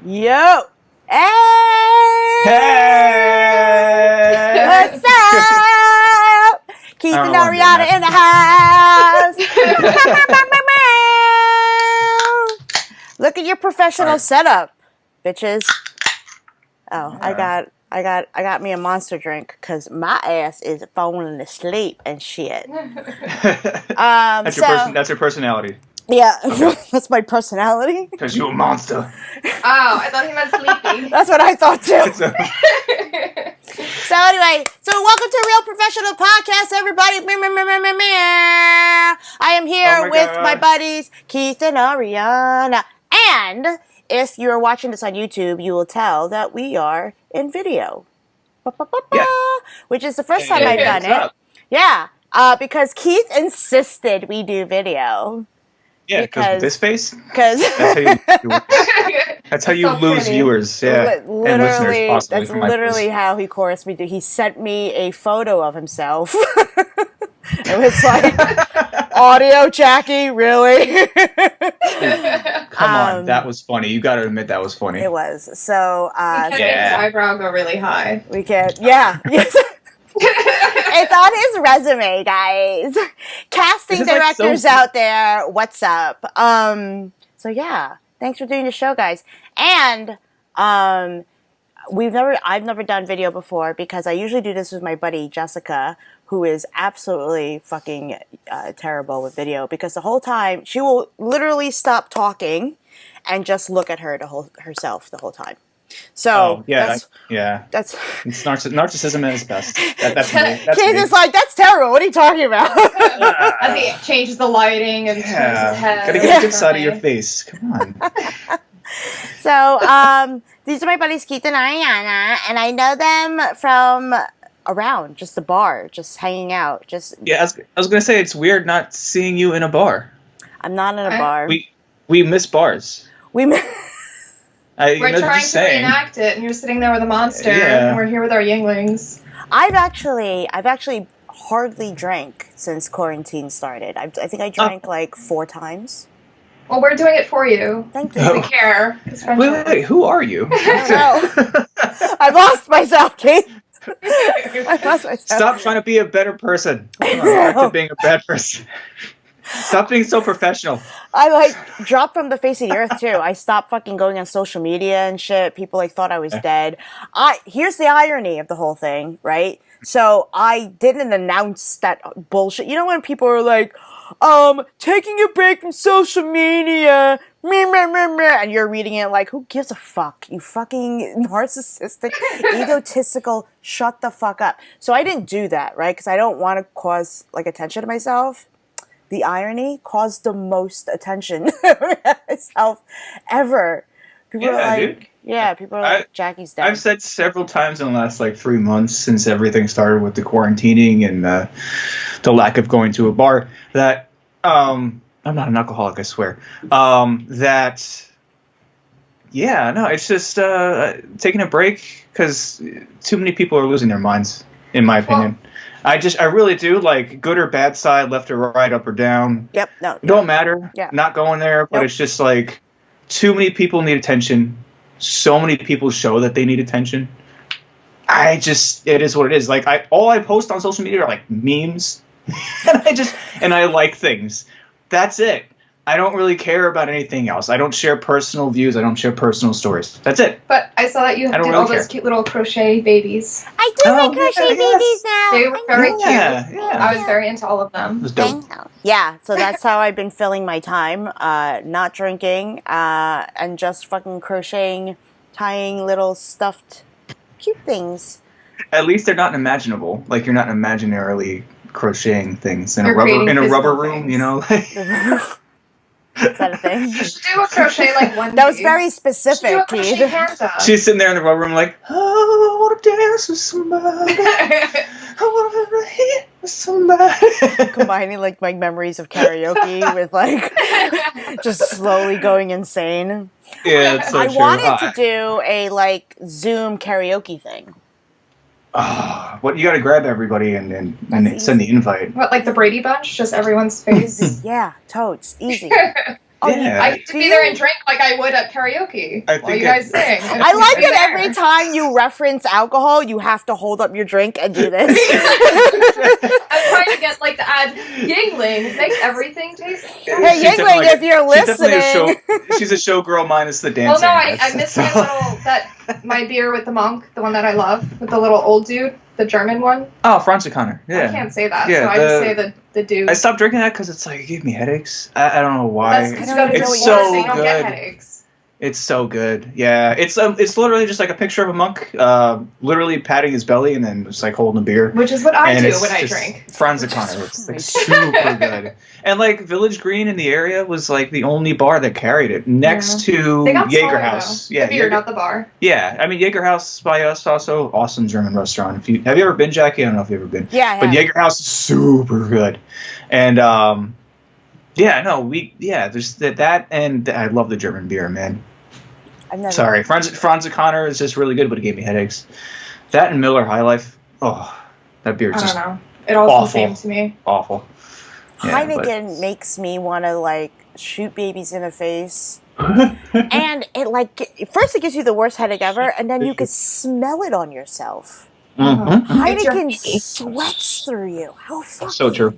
Yo! Hey! Hey! What's up? Keith and Ariana in the house. Look at your professional setup, bitches. Oh, Yeah. I got me a monster drink because my ass is falling asleep and shit. That's your personality. Yeah, that's my personality. Because you're a monster. Oh, I thought he meant sleepy. That's what I thought too. So, So anyway, welcome to Real Professional Podcast, everybody. I am here with my buddies Keith and Ariana, and if you're watching this on YouTube, you will tell that we are in video. Yeah. Which is the first time I've done it. Yeah, because Keith insisted we do video. Yeah, because this face. Because that's how you lose viewers, yeah, and listeners, possibly. That's literally how he coerced me to. He sent me a photo of himself. It was like, audio, Jackie, really? Come on, that was funny. You got to admit that was funny. It was. So, we can make his eyebrow go really high. We can, yeah. Yes. It's on his resume, guys. Casting directors out there, what's up? So yeah, thanks for doing the show, guys. And I've never done video before because I usually do this with my buddy Jessica, who is absolutely fucking terrible with video because the whole time she will literally stop talking and just look at herself the whole time. So that's narcissism at its best. That's me. That's Keith me. is like, that's terrible. What are you talking about? I think it changes the lighting and turns his head. Gotta get a good side of your face. Come on. So, these are my buddies Keith and Ariana, and I know them from around, just the bar, just hanging out. I was gonna say it's weird not seeing you in a bar. I'm not in a bar. We miss bars. We're trying to reenact it, and you're sitting there with a monster, and we're here with our Yinglings. I've actually hardly drank since quarantine started. I think I drank like 4 times. Well, we're doing it for you. Thank you. We care. Wait, who are you? I don't know. I lost myself, Keith. I lost myself. Stop trying to be a better person. Back to being a bad person. Stop being so professional. I dropped from the face of the earth too. I stopped fucking going on social media and shit. People thought I was dead. Here's the irony of the whole thing, right? So I didn't announce that bullshit. You know when people are like, taking a break from social media, and you're reading it like, who gives a fuck? You fucking narcissistic, egotistical, shut the fuck up. So I didn't do that, right? Because I don't want to cause attention to myself. The irony caused the most attention to myself ever. People are like, dude. People are like, Jackie's dead. I've said several times in the last 3 months since everything started with the quarantining and the lack of going to a bar that I'm not an alcoholic, I swear. It's just taking a break because too many people are losing their minds, in my opinion. I really do, good or bad side, left or right, up or down. Yep, no. It don't matter. Yeah. Not going there, but It's just too many people need attention. So many people show that they need attention. It is what it is. All I post on social media are memes. and I like things. That's it. I don't really care about anything else. I don't share personal views. I don't share personal stories. That's it. But I saw that you did all those cute little crochet babies. I do make crochet babies now. They were very cute. Yeah. I was very into all of them. It was dope. Yeah, so that's how I've been filling my time. Not drinking, and just fucking crocheting, tying little stuffed cute things. At least they're not imaginable. You're not imaginarily crocheting things in a rubber room, you know? Is that a thing? You should do a crochet one That was very specific, Keith. She's sitting there in the rubber room I want to dance with somebody. I want to hit with somebody. Combining my memories of karaoke with just slowly going insane. Yeah, it's so I true. wanted to do a Zoom karaoke thing. What, you got to grab everybody and send the invite. What, the Brady Bunch? Just everyone's face? Yeah, totes. Easy. Oh, Yeah. I get to be there and drink like I would at karaoke while you guys sing. I like it every time you reference alcohol, you have to hold up your drink and do this. I'm trying to get like the ad Yingling makes everything taste. Hey Yingling, if you're listening, she's a showgirl minus the dancing. Oh no, I missed my beer with the monk, the one that I love, with the little old dude, the German one. Oh, Franziskaner. Yeah. I can't say that, so I just say the dude. I stopped drinking that because it's like it gave me headaches. I don't know why. It's so good. You don't get headaches. It's so good. Yeah, it's literally just like a picture of a monk, literally patting his belly and then just like holding a beer. Which is what I do when I drink. Franziskaner. It's like super good. And like Village Green in the area was like the only bar that carried it next to Jägerhaus. Yeah, the beer, not the bar. Yeah, I mean Jägerhaus by us also awesome German restaurant. Have you ever been, Jackie? I don't know if you've ever been. Yeah, but Jägerhaus is super good, and there's that, and I love the German beer, man. Sorry, Franziskaner is just really good, but it gave me headaches. That and Miller High Life, that beer is just I don't know. It all seems the same to me. Awful. Yeah, Heineken makes me want to like shoot babies in the face. And it like first it gives you the worst headache ever, and then you could smell it on yourself. Mm-hmm. Heineken sweats through you. How fucking so true.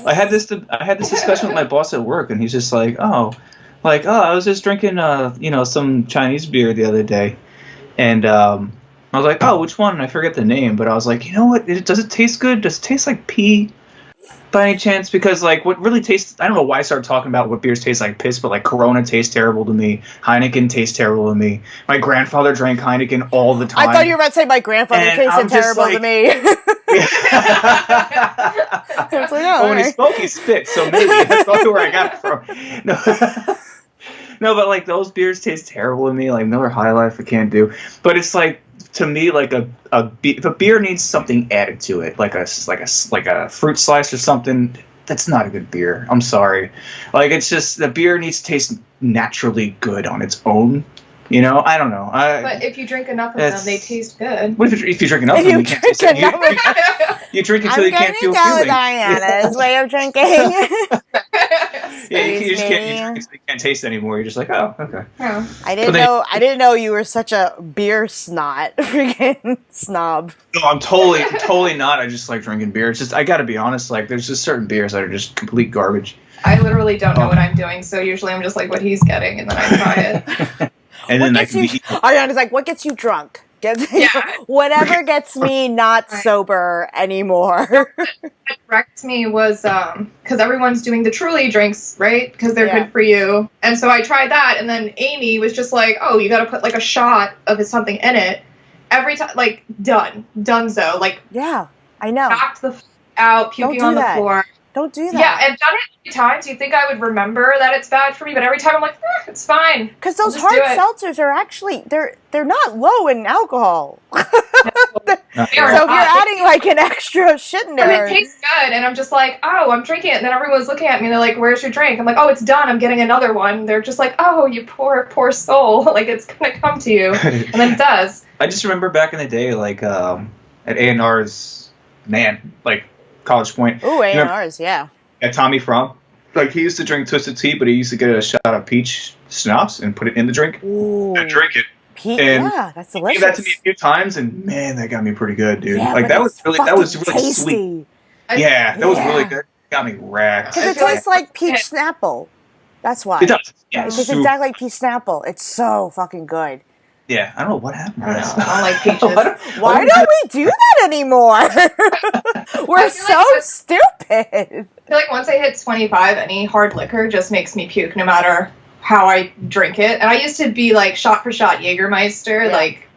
I had this discussion with my boss at work, and he's just like, I was just drinking some Chinese beer the other day, and I was like, oh, which one? And I forget the name, but I was like, you know what? Does it taste good? Does it taste like pee? By any chance? Because like what really tastes, I don't know why I started talking about what beers taste like piss, but like Corona tastes terrible to me. Heineken tastes terrible to me. My grandfather drank Heineken all the time. I thought you were about to say my grandfather tasted terrible to me. When he spoke, he spit, so maybe that's probably where I got it from. No, but like those beers taste terrible to me. Like Miller High Life, I can't do. But it's like, to me, like if a beer needs something added to it, like a fruit slice or something, that's not a good beer. I'm sorry. Like it's just the beer needs to taste naturally good on its own. You know, I don't know. But if you drink enough of them, they taste good. What if you drink enough of them? You can't taste it. You drink until you can't feel feeling. Diana's way of drinking. You just can't taste it anymore. You're just like, oh, okay. Yeah. I didn't know you were such a beer snot, freaking snob. No, I'm totally not. I just like drinking beer. It's just I got to be honest. Like, there's just certain beers that are just complete garbage. I literally don't know what I'm doing, so usually I'm just like what he's getting, and then I try it. And then Ariana's like, what gets you drunk? Whatever gets me not sober anymore. What wrecked me was because everyone's doing the Truly drinks, right? Because they're good for you. And so I tried that, and then Amy was just like, oh, you got to put like a shot of something in it every time. Like, donezo. Like, yeah, I know. Knocked the out, puking on the floor. Don't do that. Yeah, I've done it 3 times. You'd think I would remember that it's bad for me, but every time I'm like, it's fine. Because those hard seltzers are actually, they're not low in alcohol. So if you're adding like an extra shit in there. And it tastes good, and I'm just like, oh, I'm drinking it. And then everyone's looking at me, and they're like, where's your drink? I'm like, oh, it's done. I'm getting another one. They're just like, oh, you poor soul. Like, it's going to come to you. And then it does. I just remember back in the day, like, at A&R's, like, College Point. Ooh, A&R's, yeah. At Tommy Frum. Like, he used to drink Twisted Tea, but he used to get a shot of peach schnapps and put it in the drink. Ooh. And drink it. That's delicious. He gave that to me a few times, and man, that got me pretty good, dude. Yeah, like, that was really tasty. sweet. That was really good. Got me racked. Because it tastes like peach Snapple. That's why. It does. Yeah, it tastes exactly like peach Snapple. It's so fucking good. Yeah, I don't know what happened. I don't like peaches. Why don't we do that anymore? We're so stupid. I feel like once I hit 25, any hard liquor just makes me puke, no matter how I drink it. And I used to be like shot for shot Jägermeister, like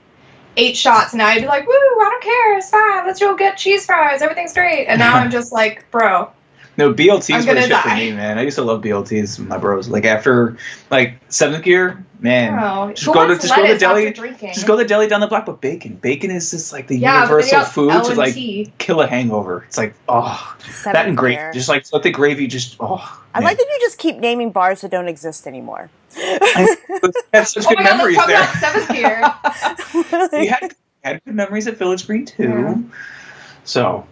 8 shots, and now I'd be like, woo, I don't care, it's fine, let's go get cheese fries, everything's great. And now I'm just like, bro. No, BLTs were the shit for me, man. I used to love BLTs with my bros. Like after 7th gear, man, just go to the deli. Just go to the deli down the block. But bacon is just like the universal food to like kill a hangover. It's like that and gravy. Just like let the gravy just I like that you just keep naming bars that don't exist anymore. I have such good memories there. 7th gear. You had good memories at Village Green too. Yeah. So.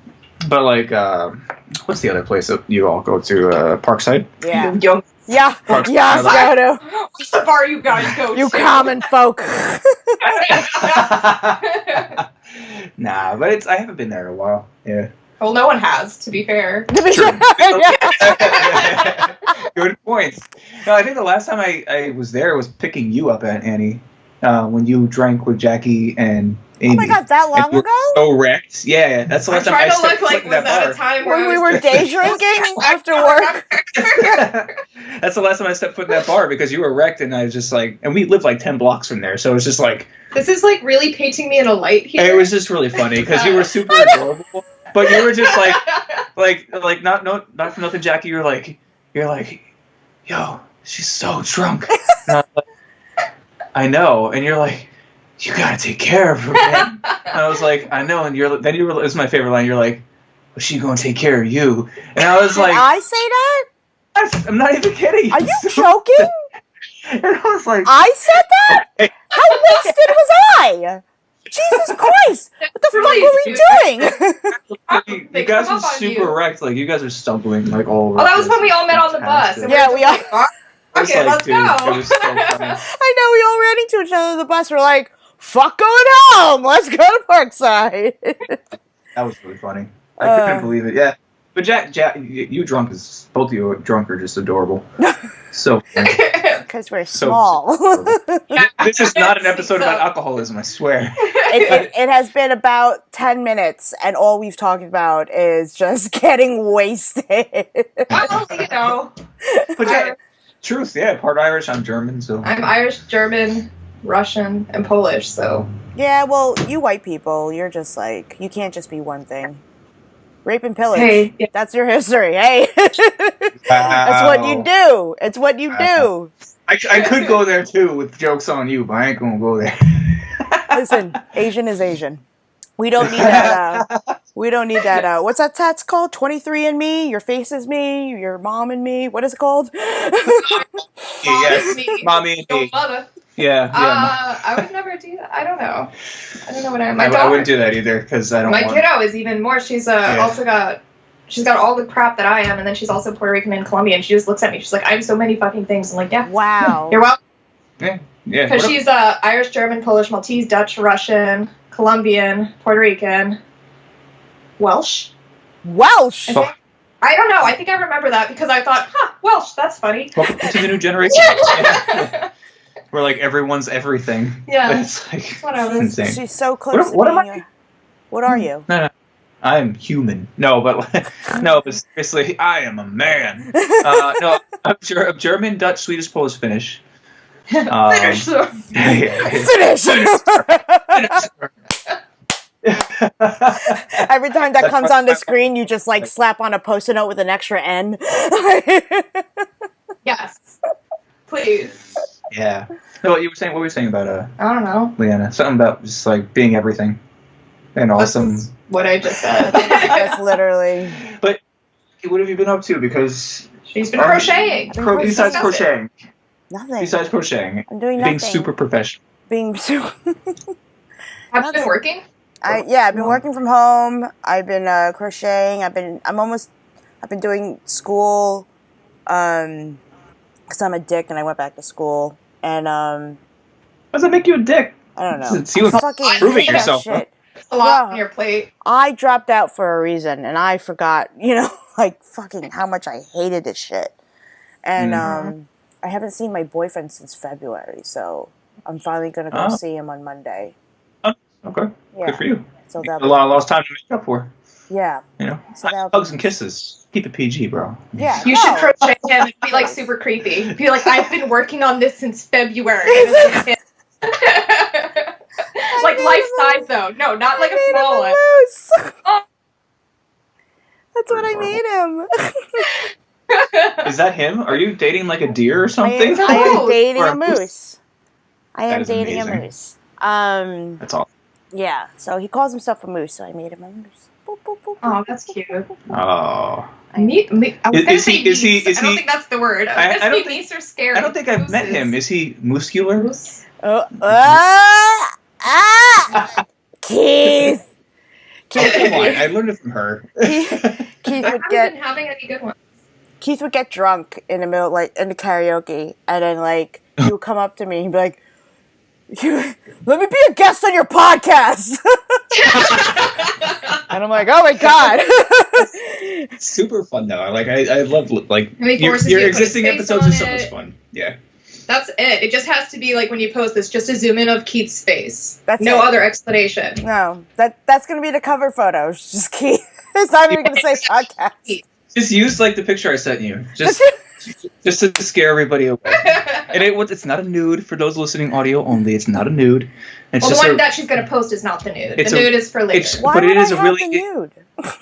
But like, what's the other place that you all go to? Parkside? Yeah. Yeah, Parks yeah, another- go to. What's the bar you guys go You to? common folk. Nah, but I haven't been there in a while. Yeah. Well, no one has, to be fair. True. Yeah. Good point. No, I think the last time I was there was picking you up at Annie when you drank with Jackie and Amy. Oh my god, that long And you were ago? So wrecked. Yeah, that's the I'm last time I trying to stepped look foot like, in was that that bar. a time When where we I were was day drinking after work. That's the last time I stepped foot in that bar because you were wrecked and I was just like, and we lived like 10 blocks from there, so it was just like. This is like really painting me in a light here. It was just really funny because you were super adorable, but you were just like not for nothing, Jackie. You're like, yo, she's so drunk. And I'm like, I know, and you're like, you gotta take care of her, man. And I was like, I know, and it was my favorite line. You're like, well, she gonna take care of you, and I was like, Did I say that? I'm not even kidding. Are you joking? And I was like, I said that? How wasted was I? Jesus Christ! What the fuck were we doing? you guys are super wrecked. Like, you guys are stumbling like all over. Oh, that was when we all met on the bus. And Yeah, were we just all- like, "Oh, okay, let's Dude, it go. was so funny. I know, we all ran into each other on the bus. We're like, fuck going home. Let's go to Parkside. That was really funny. I couldn't believe it. Yeah. But Jack, you drunk is both of you drunk are just adorable. So funny. Because we're So- small. This is not an episode about alcoholism, I swear. It has been about 10 minutes, and all we've talked about is just getting wasted. Well, you know. But yeah, truth, yeah, part Irish, I'm German, so. I'm Irish, German, Russian, and Polish, so. Yeah, well, you white people, you're just like, you can't just be one thing. Rape and pillage. Hey, yeah. That's your history. Hey. That's what you do. It's what you do. I could go there too with jokes on you, but I ain't gonna go there. Listen, Asian is Asian. We don't need that. We don't need that. What's that tats called? 23andMe? Your face is me. Your mom and me. What is it called? Yes, mommy and Your me. mother. Yeah. I would never do that. I don't know. I don't know what my I daughter. wouldn't do that either because I don't My want. kiddo is even more. She's also got. She's got all the crap that I am, and then she's also Puerto Rican and Colombian. She just looks at me. She's like, "I'm so many fucking things." I'm like, "Yeah, Wow. you're welcome." Yeah. Because she's Irish, German, Polish, Maltese, Dutch, Russian, Colombian, Puerto Rican, Welsh. Welsh. I think. I don't know. I think I remember that because I thought, Welsh, that's funny. Welcome to the new generation. Yeah. Where like everyone's everything. Yeah. It's like Whatever. it's insane. She's so close What to am being What are you? No, I'm human. No, but seriously, I am a man. No, I'm German, Dutch, Swedish, Polish, Finnish. Finish. Finish. Every time that comes on the screen, you just like slap on a post-it note with an extra N. Yes. Please. Yeah. No, what were you saying about I don't know. Leanna? Something about just like being everything and awesome. That's what I just said. That's literally. But what have you been up to? Because She's been crocheting. besides crocheting, Nothing. I'm doing nothing. being super professional. Being super. Have you been working? I've been working from home. I've been crocheting. I've been doing school, because I'm a dick and I went back to school. And How does that make you a dick? I don't know. It's you I fucking proving hate yourself. that shit. A lot Wow. on your plate. I dropped out for a reason, and I forgot, like fucking how much I hated this shit. And I haven't seen my boyfriend since February, so I'm finally gonna go see him on Monday. Okay. Yeah. Good for you. So A that lot lost time to make up for. yeah. So that'll be- Hugs and kisses. Keep it PG, bro. Yeah. You should crochet him and be like super creepy. Be like, I've been working on this since February. And it's like, like life size though. No, not like a small one. moose. Oh. That's what I made him. Is that him? Are you dating like a deer or I something? am dating Or a moose. I That am is dating amazing. a moose. That's all. Yeah. So he calls himself a moose, so I made him a moose. Boop, boop, boop, Oh, boop. that's cute. Oh. Me, I was gonna Is say he- is he- meese. is I don't he- think that's the word. I I was gonna don't say think- meese are scary. I don't think I've met him. Is he muscular? Moose. Keith. Oh, come on. I learned it from her. Keith I would haven't get. been having any good ones. Keith would get drunk in the middle, like in the karaoke, and then like he would come up to me and be like, "Let me be a guest on your podcast." And I'm like, "Oh my god!" Super fun though. I love like your you to existing put his face episodes on are so it. much fun. Yeah. That's it. It just has to be like when you post this, just a zoom in of Keith's face. That's no it. other explanation. No, that's gonna be the cover photo. It's just Keith. It's not even gonna say podcast. Just use like the picture I sent you. Just to scare everybody away. And it's not a nude for those listening audio only. It's not a nude. It's Well, just the one that she's going to post is not the nude. The nude is for later. Why but would it is I a have really the nude?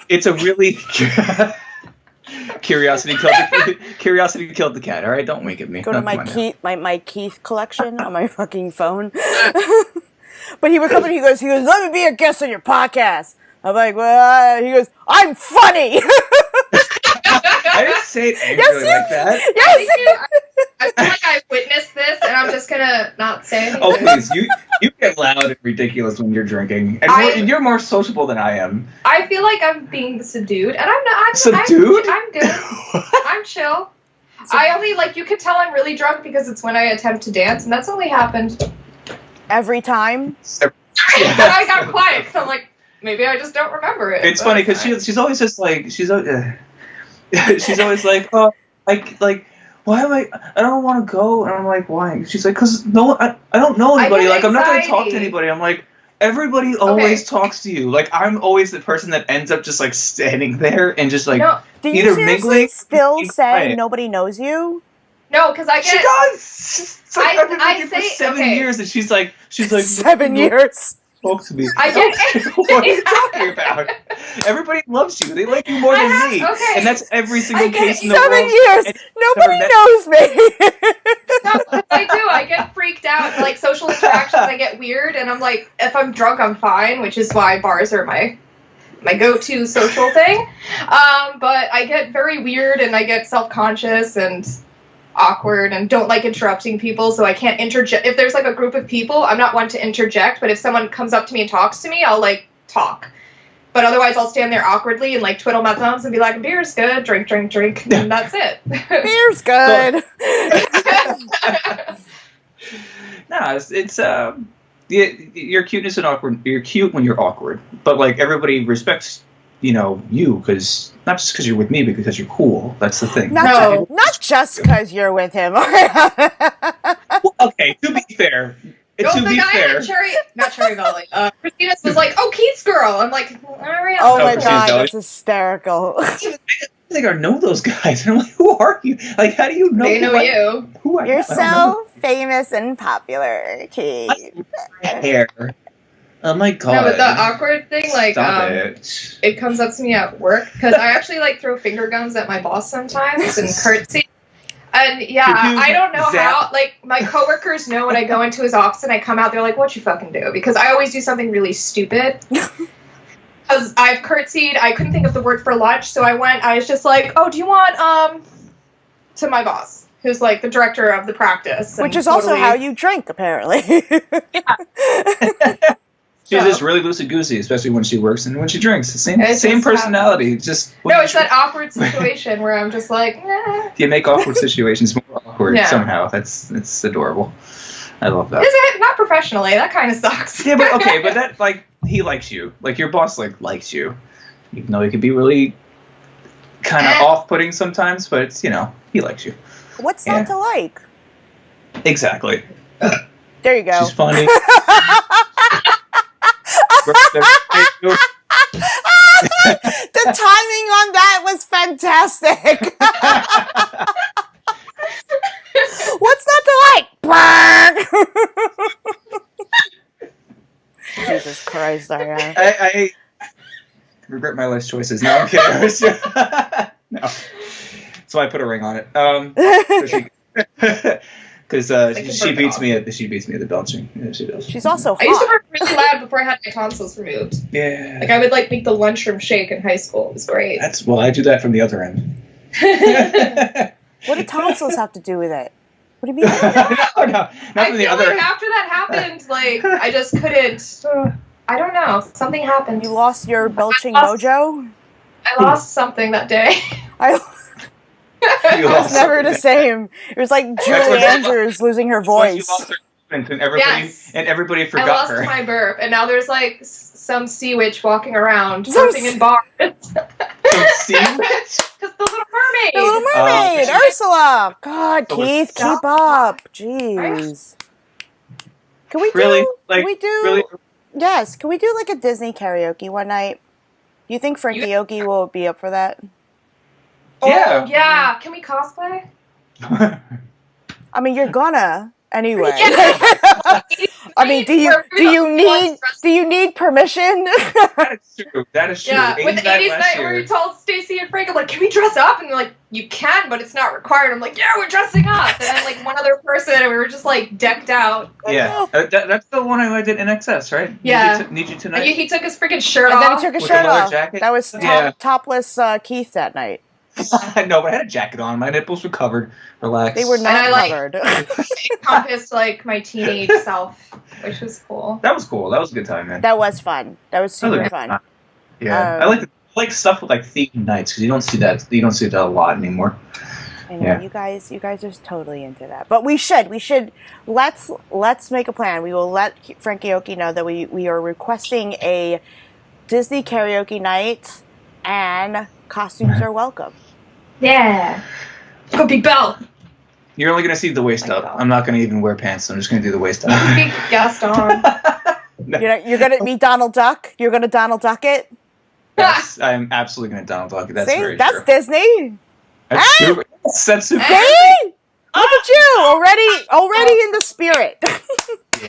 it's a really curiosity killed the cat. All right, don't wink at me. Go to Oh, come on now. my Keith collection on my fucking phone. But he would come and he goes, "Let me be a guest on your podcast." I'm like, "Well," he goes, "I'm funny." I didn't say it angrily like that. Yes. I feel like I witnessed this, and I'm just gonna not say anything. Oh please, you get loud and ridiculous when you're drinking, and you're more sociable than I am. I feel like I'm being subdued, and I'm not. Subdued? I'm good. I'm chill. I only you could tell I'm really drunk because it's when I attempt to dance, and that's only happened Every time. And I got quiet because I'm like, maybe I just don't remember it. It's funny because she's always just like she's always like, oh, like why am I don't want to go, and I'm like, why? She's like, because I don't know anybody. Like I'm not going to talk to anybody. I'm like, everybody always talks to you. Like I'm always the person that ends up just like standing there and just like Do you either seriously mingling. still say nobody knows you? No, because I get. She does. It's like I've been I drinking for say- 7 okay. years, and she's like 7 years. Talk to me. I get. What are you talking about? Everybody loves you. They like you more than me. Okay. And that's every single I get case in the 7 world. years. And Nobody never knows me. No, I do. I get freaked out. Like social interactions, I get weird, and I'm like, if I'm drunk, I'm fine, which is why bars are my go-to social thing. But I get very weird, and I get self-conscious and awkward, and don't like interrupting people, so I can't interject. If there's like a group of people, I'm not one to interject. But if someone comes up to me and talks to me, I'll like talk. But otherwise, I'll stand there awkwardly and like twiddle my thumbs and be like, "Beer's good, drink, and that's it." Beer's good. No, it's your cuteness and awkward. You're cute when you're awkward, but like everybody respects, you because not just because you're with me, but because you're cool. That's the thing. Not just because you're with him. Well, okay, to be fair. Well, To the be guy fair. not Cherry Valley. Christina's was like, "Oh, Keith's girl." I'm like, Ariana. Oh my Christina's god, always- that's hysterical. I think I know those guys. And I'm like, who are you? Like, how do you know? They know you. Who I You're am? I don't know. so famous and popular, Keith. My hair. Oh my god. No, but the awkward thing, like, Stop it comes up to me at work because I actually like throw finger guns at my boss sometimes and curtsy. And yeah, I don't know how. Like my coworkers know when I go into his office and I come out, they're like, "What you fucking do?" Because I always do something really stupid. Because I've curtsied, I couldn't think of the word for lunch, so I was just like, "Oh, do you want to my boss, who's like the director of the practice?" Which is also how you drink, apparently. She's just really loosey goosey, especially when she works and when she drinks. The same It's same just personality. Just No, it's that awkward situation where I'm just like, eh. You make awkward situations more awkward Yeah. somehow. It's adorable. I love that. Is it? Not professionally. That kind of sucks. Yeah, but okay, but that like he likes you. Like your boss likes you. Even though he could be really kind of off-putting sometimes, but it's, he likes you. What's not to like? Exactly. There you go. She's funny. The timing on that was fantastic. What's not to like? Jesus Christ, Ariana. I regret my life's choices. No, I'm kidding. No. That's why I put a ring on it. Because she beats me at the belching. Yeah, she does. She's also hot. I used to work really loud before I had my tonsils removed. Yeah. Like I would make the lunchroom shake in high school. It was great. I do that from the other end. What do tonsils have to do with it? What do you mean? No, not I from the feel other like end. after that happened, I just couldn't. I don't know. Something happened. You lost your belching I lost- mojo? I lost something that day. I You It was never the same. It was like Julie Andrews losing her Once you voice. lost her and everybody I forgot lost her. my burp, and now there's like some sea witch walking around, burping in bars. Some sea witch? Because the Little Mermaid. The Little Mermaid, Ursula. God, So Keith, stop. keep up. Jeez. Can we Really? do? Like, Can we do? really? Yes. Can we do like a Disney karaoke one night? Do you think Frankie Oki will be up for that? Yeah. Oh, yeah. Can we cosplay? I mean, you're gonna anyway. Yeah. I mean, do you need permission? That is true. That is true. Yeah, with the 80s last night year. where you told Stacey and Frank, I'm like, can we dress up? And they're like, you can, but it's not required. I'm like, yeah, we're dressing up. And then like one other person, and we were just like decked out. Yeah, that's the one I did in excess, right? Yeah. Need you tonight. And he took his freaking shirt And then he off. took his With the shirt leather off. jacket? That was Yeah. topless Keith that night. No, but I had a jacket on. My nipples were covered. Relax. They were not And I, covered. Encompassed like my teenage self, which was cool. That was cool. That was a good time, man. That was fun. That was That was a super good fun. time. Yeah, I like stuff with like themed nights because you don't see that. You don't see that a lot anymore. I know Yeah. you guys are totally into that. But we should let's make a plan. We will let Frankie Oki know that we are requesting a Disney karaoke night, and costumes are welcome. Yeah. Go Big Bell. You're only gonna see the waist up. I'm not gonna even wear pants. I'm just gonna do the waist up. Big Gaston. You're gonna be Donald Duck. You're gonna Donald Duck it. Yes, I'm absolutely gonna Donald Duck. That's See, very that's true. Disney. That's super. That's super. See, look at you already in the spirit.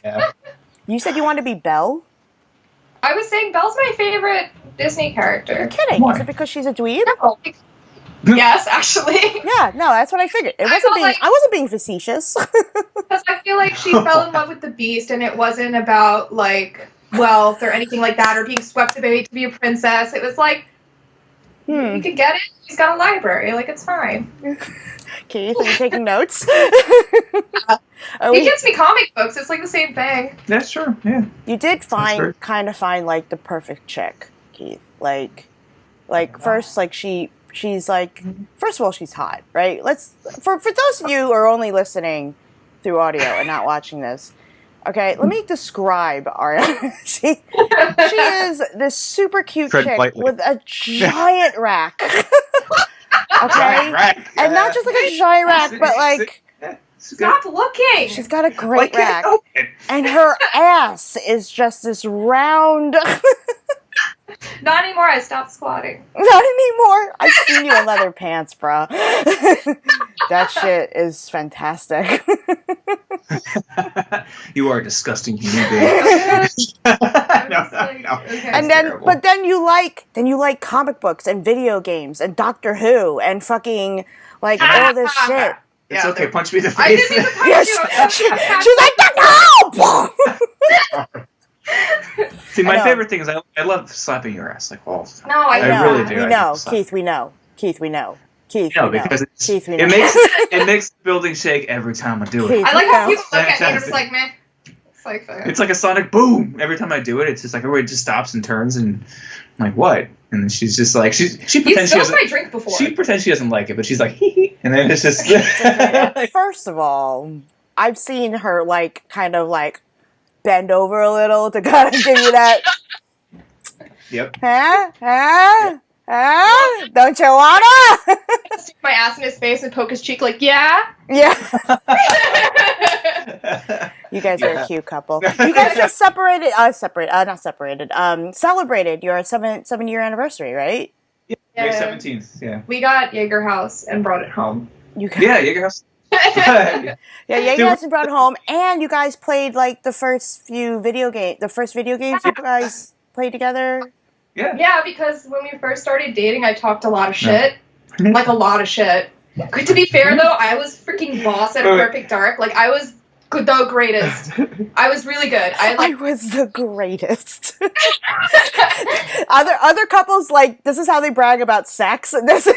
Yeah. You said you wanted to be Belle. I was saying Belle's my favorite Disney character. You're kidding? Why? Is it because she's a dweeb? No. Yes, actually. Yeah, no, that's what I figured. I wasn't being facetious. Because I feel like she fell in love with the Beast, and it wasn't about like wealth or anything like that, or being swept away to be a princess. It was like you could get it. She's got a library. Like it's fine. Keith, are you taking notes? He gets me comic books. It's like the same thing. That's true. Yeah. You did true. kind of find like the perfect chick, Keith. Like first, like she's like, first of all, she's hot, right? For those of you who are only listening through audio and not watching this, okay, let me describe Ariana. She is this super cute Tread chick lightly. with a giant rack. Okay, Rack. and not just like a giant rack, but like Stop looking. she's got a great rack, Open. and her ass is just this round. Not anymore. I stopped squatting. Not anymore. I've seen you in leather pants, bro. That shit is fantastic. You are a disgusting human being. No. And then, but then you like comic books and video games and Doctor Who and fucking like all this shit. It's okay. Punch me in the I face. didn't even punch you. She's like Doctor Who. See, I my know. favorite thing is I love slapping your ass like all the time. No, I I know. know. really do. We I know, do. Keith. We know. Keith. We know. Keith. No, we know. because Keith. We know. it makes the building shake every time I do it. Keith. I like how No. people look at me and it's like, man. It's like It's like a sonic boom every time I do it. It's just like everybody just stops and turns and I'm like, what? And then she's just like she you pretends she spilled my doesn't drink before. she pretends she doesn't like it, but she's like hee hee, and then it's just First of all, I've seen her like kind of like bend over a little to kind of give you that. Yep. Huh? Don't you wanna? Stick my ass in his face and poke his cheek like, yeah. Yeah. You guys are a cute couple. You guys just celebrated your 7-year anniversary, right? May 17th, yeah. We got Jaeger House and brought it home. You guys, Yeah, you guys. yeah, you Dude. guys brought it home, and you guys played like the first video games you guys played together. Yeah. Yeah, because when we first started dating, I talked a lot of shit. Like a lot of shit. To be fair, though, I was freaking boss at a Perfect Dark. Like, I was the greatest. I was really good. I was the greatest. Other couples, like, this is how they brag about sex. This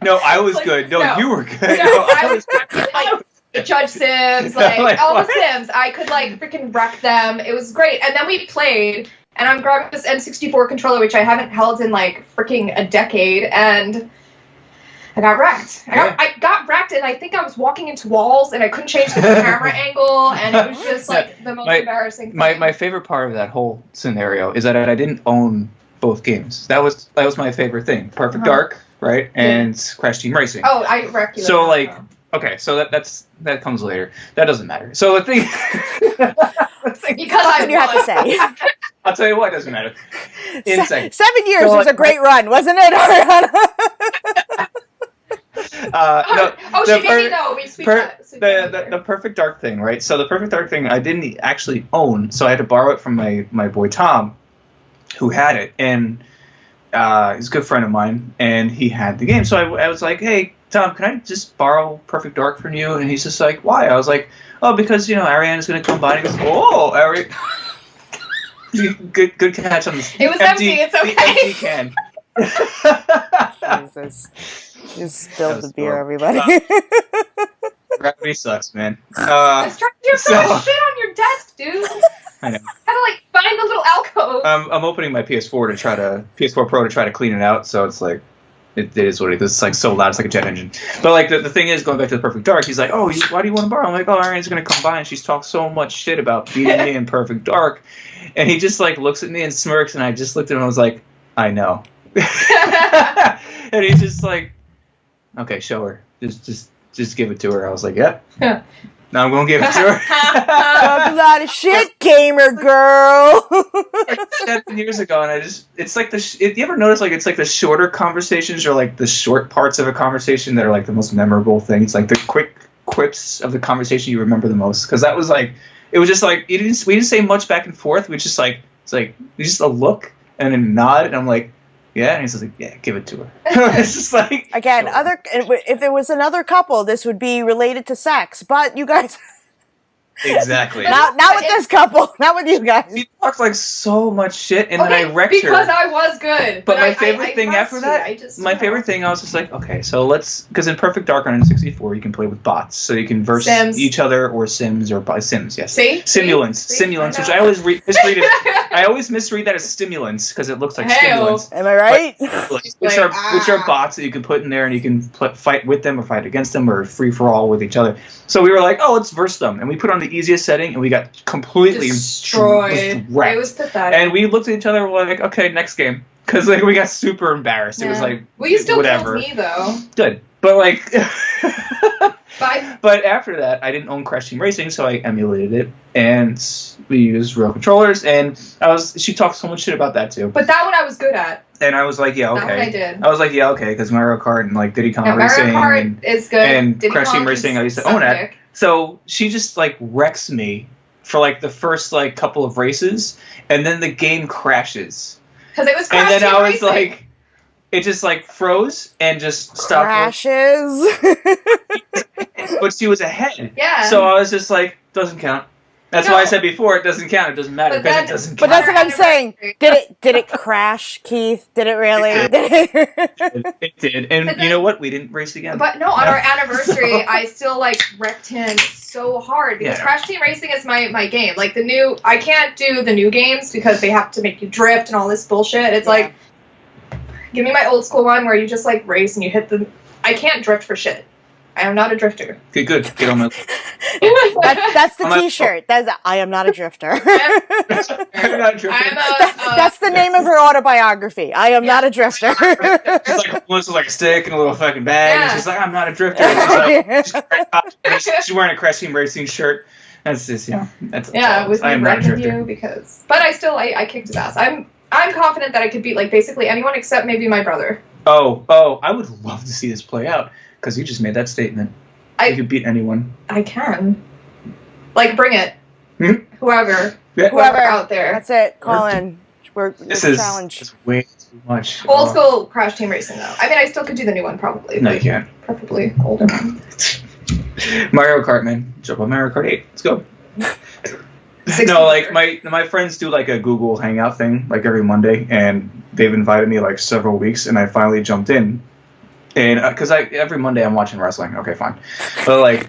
No, I was Like, good. No, no. you were good. No, I was like Judge Sims, like Like, all the what? Sims. I could like freaking wreck them. It was great. And then we played, and I'm grabbing this N64 controller, which I haven't held in like freaking a decade, and I got wrecked. I got wrecked, and I think I was walking into walls, and I couldn't change the camera angle, and it was just like the most embarrassing thing. My favorite part of that whole scenario is that I didn't own both games. That was my favorite thing. Perfect Dark, right, and Crash Team Racing. Oh, I wrecked you. So like, okay, so that comes later. That doesn't matter. So the thing. Because you have to say. I'll tell you what, it doesn't matter. Insane. 7 years was a great run, wasn't it, Ariana? She gave me the Perfect Dark thing, right? So the Perfect Dark thing I didn't actually own, so I had to borrow it from my boy Tom, who had it, and he's a good friend of mine, and he had the game. So I was like, hey, Tom, can I just borrow Perfect Dark from you? And he's just like, why? I was like, oh, because, Ariana's going to come by, and he goes, oh, Ariana. Good catch on this. It was empty. It's okay. The empty can. Jesus. You spilled the beer, everybody. Gravity sucks, man. I was trying to do shit on your desk, dude. I know. Had to find the little alcove. I'm opening my PS4 Pro to try to clean it out. So it's like, it is what it is. It's so loud. It's like a jet engine. But like the thing is, going back to the Perfect Dark, he's like, oh, why do you want to borrow? I'm like, oh, Ariana's gonna come by and she's talked so much shit about beating me in Perfect Dark, and he just looks at me and smirks, and I just looked at him and I was like, I know. And he's just like, okay, show her. Just give it to her. I was like, yep. Yeah. Now I'm gonna give it to her. Talk a lot of shit, gamer girl. 7 years ago, and it's like you ever notice it's like the shorter conversations or like the short parts of a conversation that are like the most memorable things, like the quick quips of the conversation you remember the most, because that was like, it was just like we didn't say much back and forth. We just just a look and a nod, and I'm like, yeah, and he's just like, yeah, give it to her. It's just like, again, sure. If there was another couple, this would be related to sex, but you guys. Exactly. Not with this couple. Not with you guys. He talked so much shit, and then I wrecked her. Because I was good. But my favorite thing after that, I was just like, okay, so because in Perfect Dark on N64, you can play with bots, so you can verse each other or Sims or Sims, yes. See? Simulants, which I always misread it. I always misread that as stimulants because it looks like stimulants. Am I right? Which are bots that you can put in there, and you can fight with them or fight against them or free for all with each other. So we were like, oh, let's verse them, and we put on the easiest setting, and we got completely destroyed. Wrecked. It was pathetic. And we looked at each other and were like, okay, next game. Because we got super embarrassed. Yeah. It was like, well, you still whatever. killed me, though. Good. But Bye. But after that, I didn't own Crash Team Racing, so I emulated it, and we used real controllers, and she talked so much shit about that, too. But that one I was good at. And I was like, yeah, okay. That one I did. I was like, yeah, okay, because Mario Kart and Diddy Kong Racing Mario Kart is good. And Crash Team Racing, I used to own it. So she just wrecks me for the first couple of races, and then the game crashes. Because it was Crash Team Racing. And then I was like, it just froze and just stopped. Crashes. But she was ahead. Yeah. So I was just like, doesn't count. That's why I said before, it doesn't count. It doesn't matter because it doesn't count. But that's what I'm saying. Did it crash, Keith? Did it really? It did. And you know what? We didn't race again. But no, on our anniversary, I still wrecked him so hard because Crash Team Racing is my game. I can't do the new games because they have to make you drift and all this bullshit. It's give me my old school one where you just race and you hit the. I can't drift for shit. I am not a drifter. Okay, good. Get on my. That's the T-shirt. I am not a drifter. I'm not a drifter. That's the name of her autobiography. I am not a drifter. She's like a stick and a little fucking bag, and she's like, I'm not a drifter. She's wearing a Crash Team Racing shirt. That's just That's with me wrecking you because. But I kicked his ass. I'm confident that I could beat basically anyone except maybe my brother. Oh! I would love to see this play out. Because you just made that statement. You could beat anyone. I can. Bring it. Whoever. Yeah. Whoever out there. That's it. Call in. This is way too much. Old school Crash Team Racing, though. I mean, I still could do the new one, probably. No, you can't. Preferably older one. Mario Kart, man. Jump on Mario Kart 8. Let's go. No, my friends do a Google Hangout thing, every Monday, and they've invited me, several weeks, and I finally jumped in. And because every Monday I'm watching wrestling. Okay, fine. But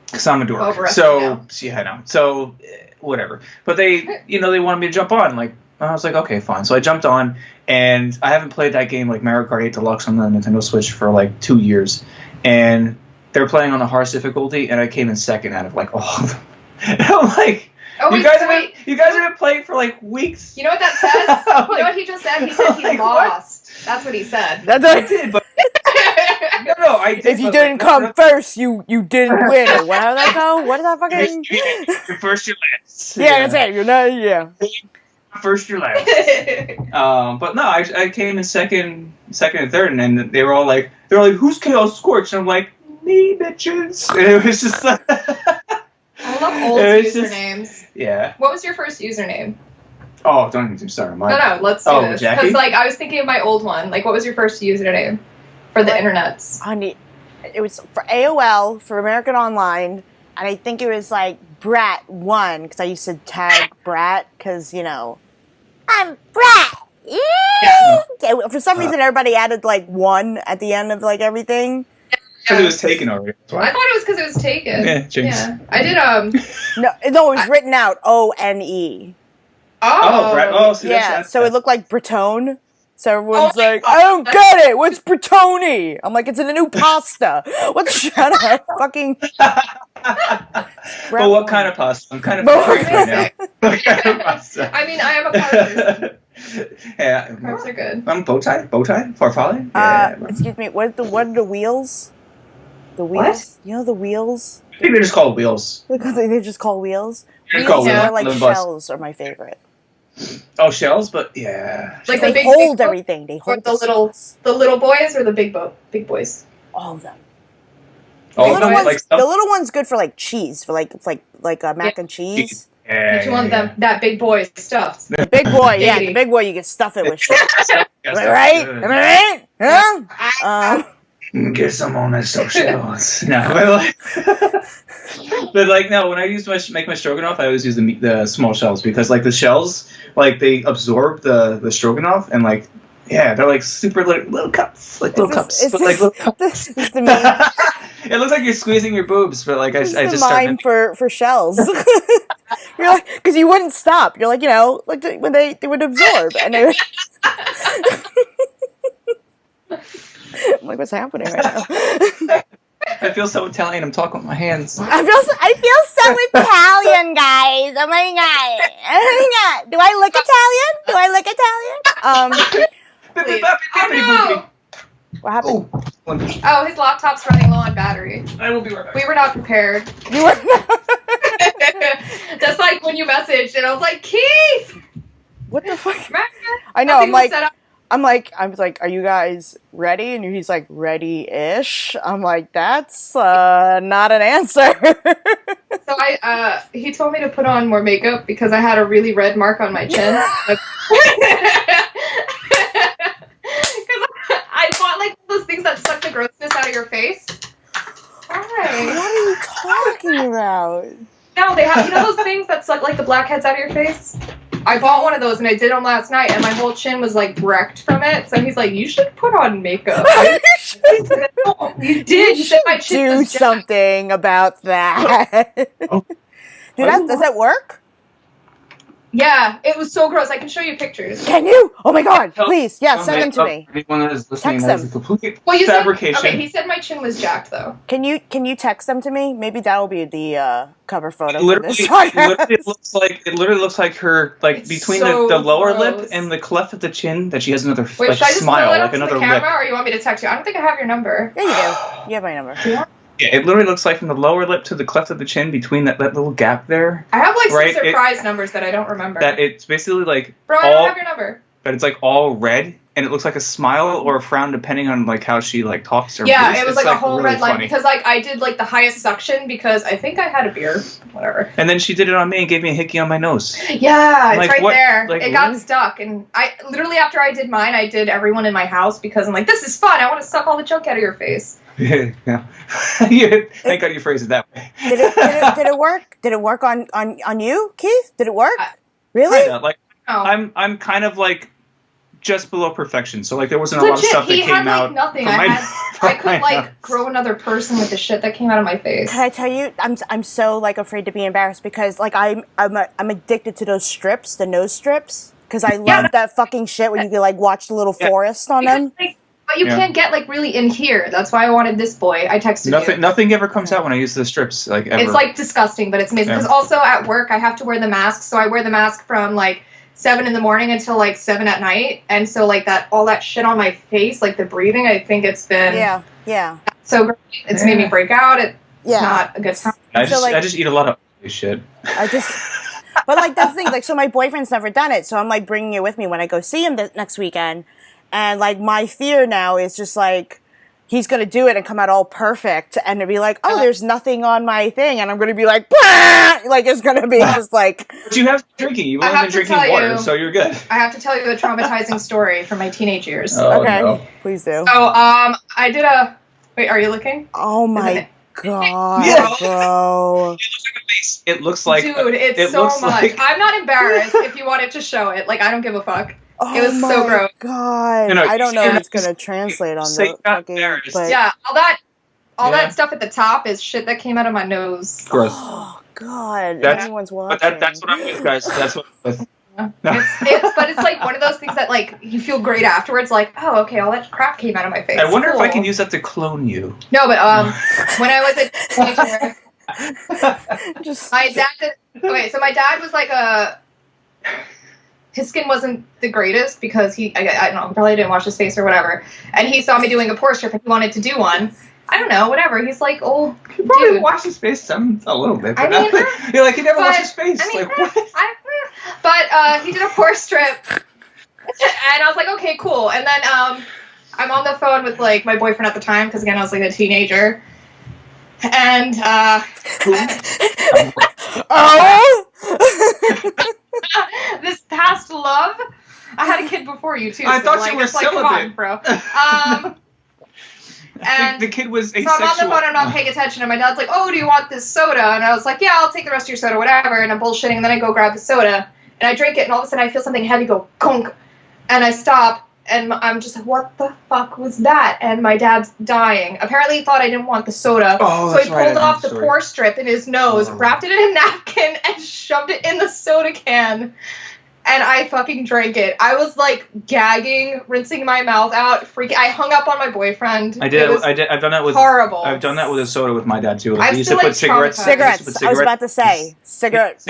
because I'm a dork. So yeah, I know. So whatever. But they, they wanted me to jump on. I was like, okay, fine. So I jumped on, and I haven't played that game like Mario Kart 8 Deluxe on the Nintendo Switch for like 2 years, and they're playing on the hardest difficulty, and I came in second out of like all of them. And I'm like, Oh, you guys have been playing for like weeks. You know what that says? You know what he just said? He said he Like, lost. What? That's what he said. That's I did, but no, I did. If you but, didn't like, come first, you didn't win. Or what? How did that go? What is that fucking? You're first, you're last. Yeah, that's it. You're not. Yeah. First, you're last. But no, I came in second and third, and they were like, who's Chaos Scorch? And I'm like, me, bitches. And it was just like, I love old usernames. Yeah. What was your first username? Oh, don't even start mine. No, let's do this. Jackie? Because, like, I was thinking of my old one. Like, what was your first username for the internets? Honey, it was for AOL, for American Online, and I think it was like Brat1, because I used to tag Brat, because, you know, I'm Brat! Yeah. For some reason, everybody added like 1 at the end of like everything. Because it was taken already. That's why. I thought it was because it was taken. Yeah, jinx. Yeah. I did, No, it was written out ONE. Oh, see, yeah, so it looked like Bretone. So everyone's like, God. I don't get it. What's Bretone? I'm like, it's in a new pasta. Shut up, fucking. Well, what kind of pasta? I'm kind of confused right now. What kind of pasta? I mean, I am a carb person. Yeah, Carbs are good. bow tie, farfalle. Yeah. Excuse me. What are the wheels? The wheels. What? You know the wheels. I think they're just called wheels. Because they're just called wheels. They're Wheels called are wheels. like Little bus. shells are my favorite. Oh, shells, but yeah. Like They the big hold big everything. They Or hold the little boys or the big boys? all of them. Oh, The little no, one's, like the little one's good for like cheese, for like mac and cheese. Yeah, But you want that big boy stuffed. The big boy, yeah, Baby. the big boy, you can stuff it with shit. Yes, Am I right? good. Am I right? Huh? Get some on the socials. No, but like, but like no. When I make my stroganoff, I always use the small shells because like the shells, like they absorb the stroganoff and like yeah, they're like super little cups, like little cups. But, like, little cups. This is the meme. It looks like you're squeezing your boobs, but like This I is just the started. mime for shells. You're like, because you wouldn't stop. You're like, you know, like when they would absorb and they would. I'm like, what's happening right now? I feel so Italian. I'm talking with my hands. I feel so Italian, guys. Oh my god. Oh my god. Do I look Italian? Please. Oh no! What happened? Oh, his laptop's running low on battery. I will be right back. We were not prepared. You were. Just like when you messaged and I was like, Keith! What the fuck? Remember? I know. Nothing was set up. I was like, are you guys ready? And he's like, ready-ish. I'm like, that's not an answer. So he told me to put on more makeup because I had a really red mark on my chin. Because I bought like those things that suck the grossness out of your face. Why? What are you talking about? No, they have, you know those things that suck like the blackheads out of your face? I bought one of those and I did them last night and my whole chin was like wrecked from it. So he's like, you should put on makeup. I said, no, you did. You said my chin Do was jacked. something about that. Oh. Does that work? Yeah, it was so gross. I can show you pictures. Can you? Oh my god, please. Yeah, send them to me. Anyone that is listening, Text that is them. a complete Well, you fabrication. said, okay, he said my chin was jacked though. Can you text them to me? Maybe that'll be the cover photo for Literally, this it podcast. literally looks like her, like It's between so the lower gross. lip and the cleft of the chin, that she has another Wait, like should I just smile, pull it up like to another the camera, lip. or you want me to text you? I don't think I have your number. Yeah, you do. You have my number. Yeah, it literally looks like from the lower lip to the cleft of the chin, between that little gap there, I have like some Right, surprise numbers that I don't remember. that it's basically like Bro, I don't have your number. but it's like all red, and it looks like a smile or a frown depending on like how she like talks or Yeah, moves. it was It's, like a whole really red line funny. because like I did like the highest suction because I think I had a beer. Whatever. And then she did it on me and gave me a hickey on my nose. Yeah, it's Like, right what- there. like, it got really? stuck, and I literally after I did mine, I did everyone in my house because I'm like, this is fun. I want to suck all the junk out of your face. Yeah. Yeah. Thank God you phrased it that way. Did it work? Did it work on you, Keith? Did it work? Really? Kinda, like Oh, I'm kind of like just below perfection. So like there wasn't a lot of legit. stuff that He came had like out. nothing. from I my- had. from I could my like nose. grow another person with the shit that came out of my face. Can I tell you? I'm so like afraid to be embarrassed because like I'm addicted to those strips, the nose strips. because I love that fucking shit when you can like watch the little forest on them. But you can't get like really in here. That's why I wanted this boy. I texted you. Nothing ever comes out when I use the strips, like ever. It's like disgusting, but it's amazing. Because also at work I have to wear the mask, so I wear the mask from like 7 in the morning until like 7 at night, and so like that all that shit on my face, like the breathing, I think it's been so great. It's made me break out. It's not a good time. I just eat a lot of shit. But like that's the thing, like so my boyfriend's never done it, so I'm like bringing it with me when I go see him next weekend, and like my fear now is just like he's gonna do it and come out all perfect, and it'll be like, oh, there's nothing on my thing, and I'm gonna be like, bah! Like it's gonna be just like. But you have been drinking. You've only been drinking water, so you're good. I have to tell you a traumatizing story from my teenage years. Okay, no. please do. So I did a. Wait, are you looking? Oh my god, bro! It looks like dude, it's so much. Like... I'm not embarrassed if you wanted to show it. Like I don't give a fuck. Oh it was so gross. God, I don't know if it's gonna translate on the fucking. But... Yeah, all that stuff at the top is shit that came out of my nose. Gross. Oh god, everyone's watching. But that's what I'm with, guys. That's what. No. But it's like one of those things that like you feel great afterwards. Like, oh, okay, all that crap came out of my face. I wonder if I can use that to clone you. No, but when I was a teenager, my dad. So my dad was like his skin wasn't the greatest because I don't know, probably didn't wash his face or whatever. And he saw me doing a pore strip and he wanted to do one. I don't know, whatever. He's like, oh, he probably washed his face a little bit. But you're like, he never washed his face. I mean, like, what? But he did a pore strip, and I was like, okay, cool. And then I'm on the phone with like my boyfriend at the time because again I was like a teenager, and this past love. I had a kid before you too. I thought like, you were celibate, like, bro. And the kid was asexual. So I'm on the phone and I'm not paying attention, and my dad's like, oh, do you want this soda? And I was like, yeah, I'll take the rest of your soda, whatever. And I'm bullshitting, and then I go grab the soda, and I drink it, and all of a sudden I feel something heavy go conk, and I stop, and I'm just like, what the fuck was that? And my dad's dying. Apparently he thought I didn't want the soda, so he pulled off the pore strip in his nose, wrapped it in a napkin, and shoved it in the soda can. And I fucking drank it. I was like gagging, rinsing my mouth out, freaking. I hung up on my boyfriend. I did. I've done that with horrible. I've done that with a soda with my dad too. Like, he used to put cigarettes. I was about to say cigarettes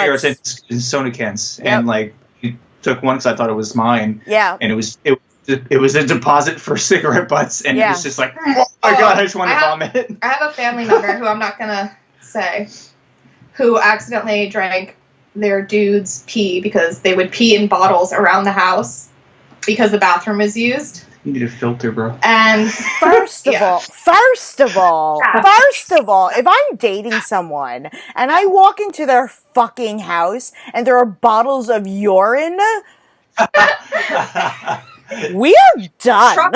in soda cans, and like he took one because I thought it was mine. Yeah. And it was a deposit for cigarette butts, and it was just like, oh my god, I just want to vomit. I have a family member who I'm not gonna say, who accidentally drank their dude's pee because they would pee in bottles around the house because the bathroom was used. You need a filter, bro. And first of all, if I'm dating someone and I walk into their fucking house and there are bottles of urine, we are done.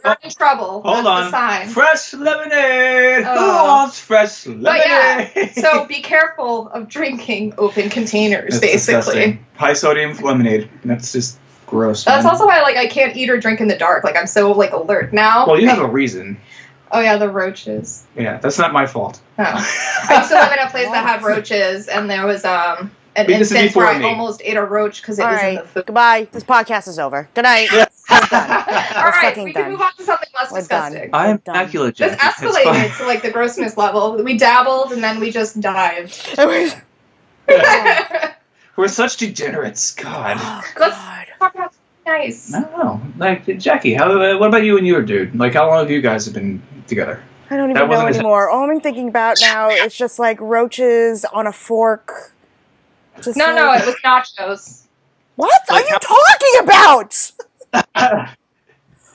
You're in trouble. Hold on. Sign. Fresh lemonade. Who wants fresh lemonade? But yeah, so be careful of drinking open containers, That's basically. Disgusting. High sodium lemonade. That's just gross. That's also why like I can't eat or drink in the dark. Like I'm so like alert now. Well, you have a reason. Oh yeah, the roaches. Yeah, that's not my fault. No. I used to live in a place that had roaches, and there was an instance where I almost ate a roach because it was in the food. Goodbye. This podcast is over. Good night. All right, we can move on to something less disgusting. I am immaculate. This escalated to like the grossness level. We dabbled and then we just dived. We're such degenerates. God. Let's talk about something nice. No, like Jackie. What about you and your dude? Like, how long have you guys been together? I don't even know anymore. All I'm thinking about now is just like roaches on a fork. It was nachos. What are you talking about?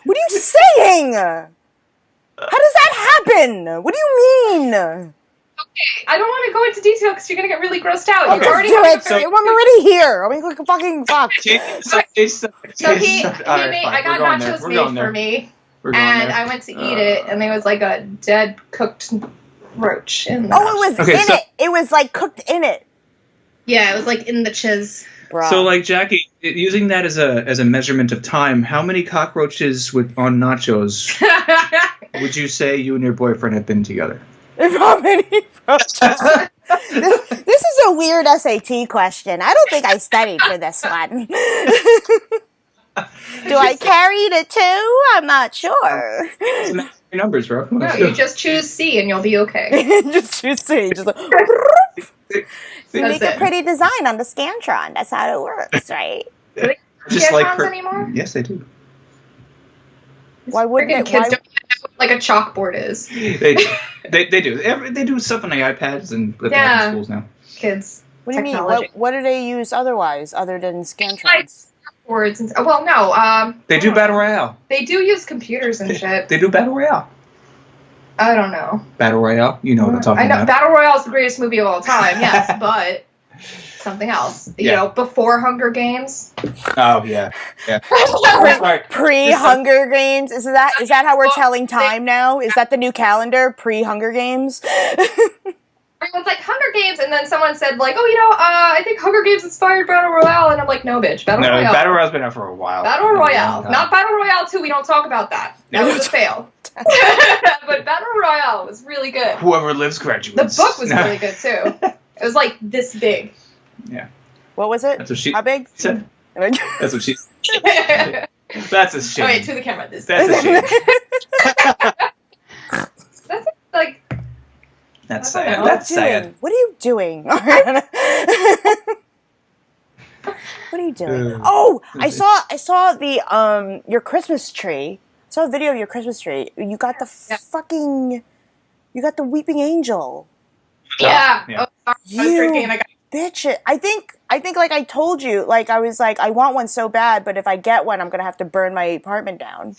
What are you saying? How does that happen? What do you mean? Okay, I don't want to go into detail because you're going to get really grossed out. Okay, just do it. I'm already here. I mean, like fucking fuck. I got nachos made for me, and I went to eat it, and there was like a dead cooked roach in the it was in it. It was like cooked in it. Yeah, it was like in the chiz. Bro. So, like, Jackie, using that as a measurement of time, how many cockroaches on nachos would you say you and your boyfriend have been together? How many roaches? This is a a weird SAT question. I don't think I studied for this one. Do I carry the 2? I'm not sure. Your numbers, bro. No, you just choose C and you'll be okay. Just C. Just like, you make a pretty design on the Scantron. That's how it works, right? Do they Just have like Scantrons anymore? Yes, they do. Why wouldn't Freaking it? kids Why, don't even know what like a chalkboard is. They do. They do stuff on the iPads and with Yeah. schools now. Kids. what do you mean? Technology. What do they use otherwise, other than Scantrons? Words and well, no. They do Battle Royale. They do use computers and shit. They do Battle Royale. I don't know. Battle Royale. You know what I'm talking I know about. Battle Royale is the greatest movie of all time. Yes, but something else. You Yeah. know, before Hunger Games. Oh yeah. Sorry. Pre-Hunger Games? Is that how we're telling time now? Is that the new calendar? Pre-Hunger Games? Everyone's like Hunger Games, and then someone said like, oh, you know, I think Hunger Games inspired Battle Royale, and I'm like, no, bitch, Battle Royale. Battle Royale's been out for a while. Battle Royale, not Battle Royale 2. We don't talk about that. That was a fail. But Battle Royale was really good. Whoever lives The graduates. book was really good too. It was like this big. Yeah. What was it? That's what she How big? said. That's That's what she said. That's a shame. Oh, wait, to the camera. This. That's a shame. That's like. That's I don't sad. know. That's sad. What are you doing? What are you doing? Oh, I saw the your Christmas tree. I saw a video of your Christmas tree. You got the you got the weeping angel. Yeah. Yeah. Oh, sorry. I was drinking and I got. Bitch, I think like I told you, like I was like I want one so bad, but if I get one, I'm gonna have to burn my apartment down.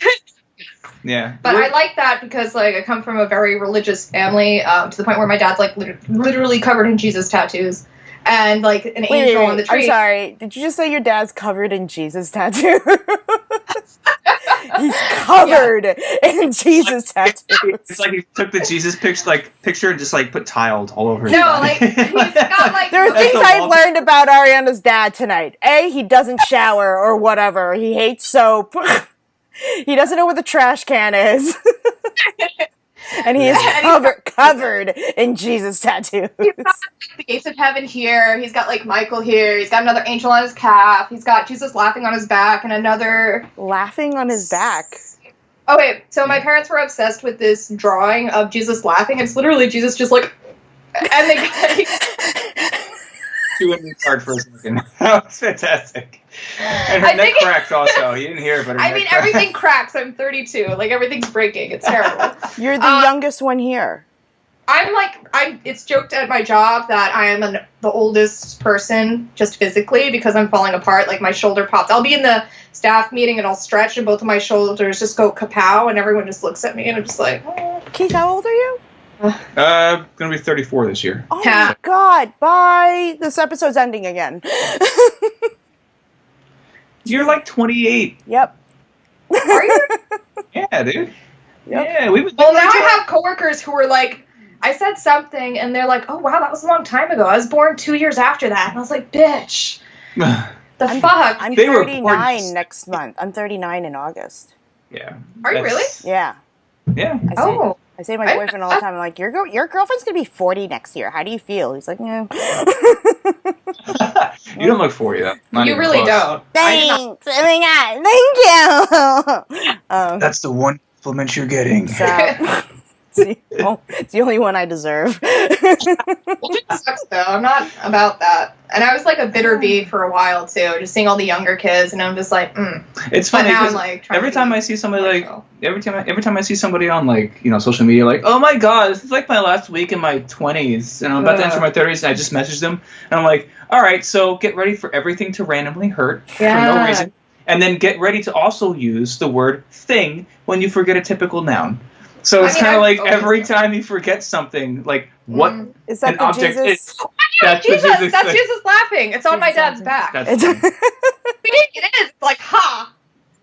Yeah. But I like that because like I come from a very religious family, to the point where my dad's like literally covered in Jesus tattoos, and like an angel on the tree. I'm sorry. Did you just say your dad's covered in Jesus tattoo? He's covered in Jesus tattoos. It's like he took the Jesus picture and just like put tiled all over his No, body. like he's got like. There are That's things the I've wall- learned about Ariana's dad tonight. A, he doesn't shower or whatever. He hates soap. He doesn't know where the trash can is. And he is covered in Jesus tattoos. He's got the gates of heaven here. He's got like Michael here. He's got another angel on his calf. He's got Jesus laughing on his back and another. Laughing on his back. Okay, so my parents were obsessed with this drawing of Jesus laughing. It's literally Jesus just like, and they Two in the card for a second. That was fantastic. And her I neck think it- cracked also. You didn't hear it, but her I neck mean, cracked. everything cracks. I'm 32. Like, everything's breaking. It's terrible. You're the youngest one here. It's joked at my job that I am the oldest person, just physically, because I'm falling apart. Like, my shoulder popped. I'll be in the staff meeting, and I'll stretch, and both of my shoulders just go kapow, and everyone just looks at me, and I'm just like, oh. Keith, how old are you? Gonna be 34 this year. Oh Yeah. my god, bye. This episode's ending again. You're like 28. Yep. Are you? Yeah, dude. Yep. Yeah, we would. Well, now I have coworkers who are like, I said something, and they're like, oh, wow, that was a long time ago. I was born 2 years after that. And I was like, bitch, the fuck? I'm They were 39 next month. I'm 39 in August. Yeah. Are you really? Yeah. Yeah. I say to my boyfriend all the time, I'm like, your girlfriend's going to be 40 next year. How do you feel? He's like, yeah. You don't look 40 though. Not You even really close. don't. Thanks. Oh my god. Thank you. That's the one compliment you're getting. So, it's the only one I deserve. It sucks, though. I'm not about that. And I was like a bitter bee for a while, too, just seeing all the younger kids, and I'm just like, It's But funny now I'm because like, trying every to time be I see somebody like natural. every time I see somebody on like social media like, oh my god, this is like my last week in my 20s and I'm about to enter my 30s and I just message them and I'm like, all right, so get ready for everything to randomly hurt for no Yeah. reason, and then get ready to also use the word thing when you forget a typical noun. So it's kind of like every time you forget something, like what Is that an the object Jesus? is. That's Jesus, the that's thing. Jesus laughing. It's on my Jesus dad's laughing. back. That's It's- funny. It is. It's like, ha!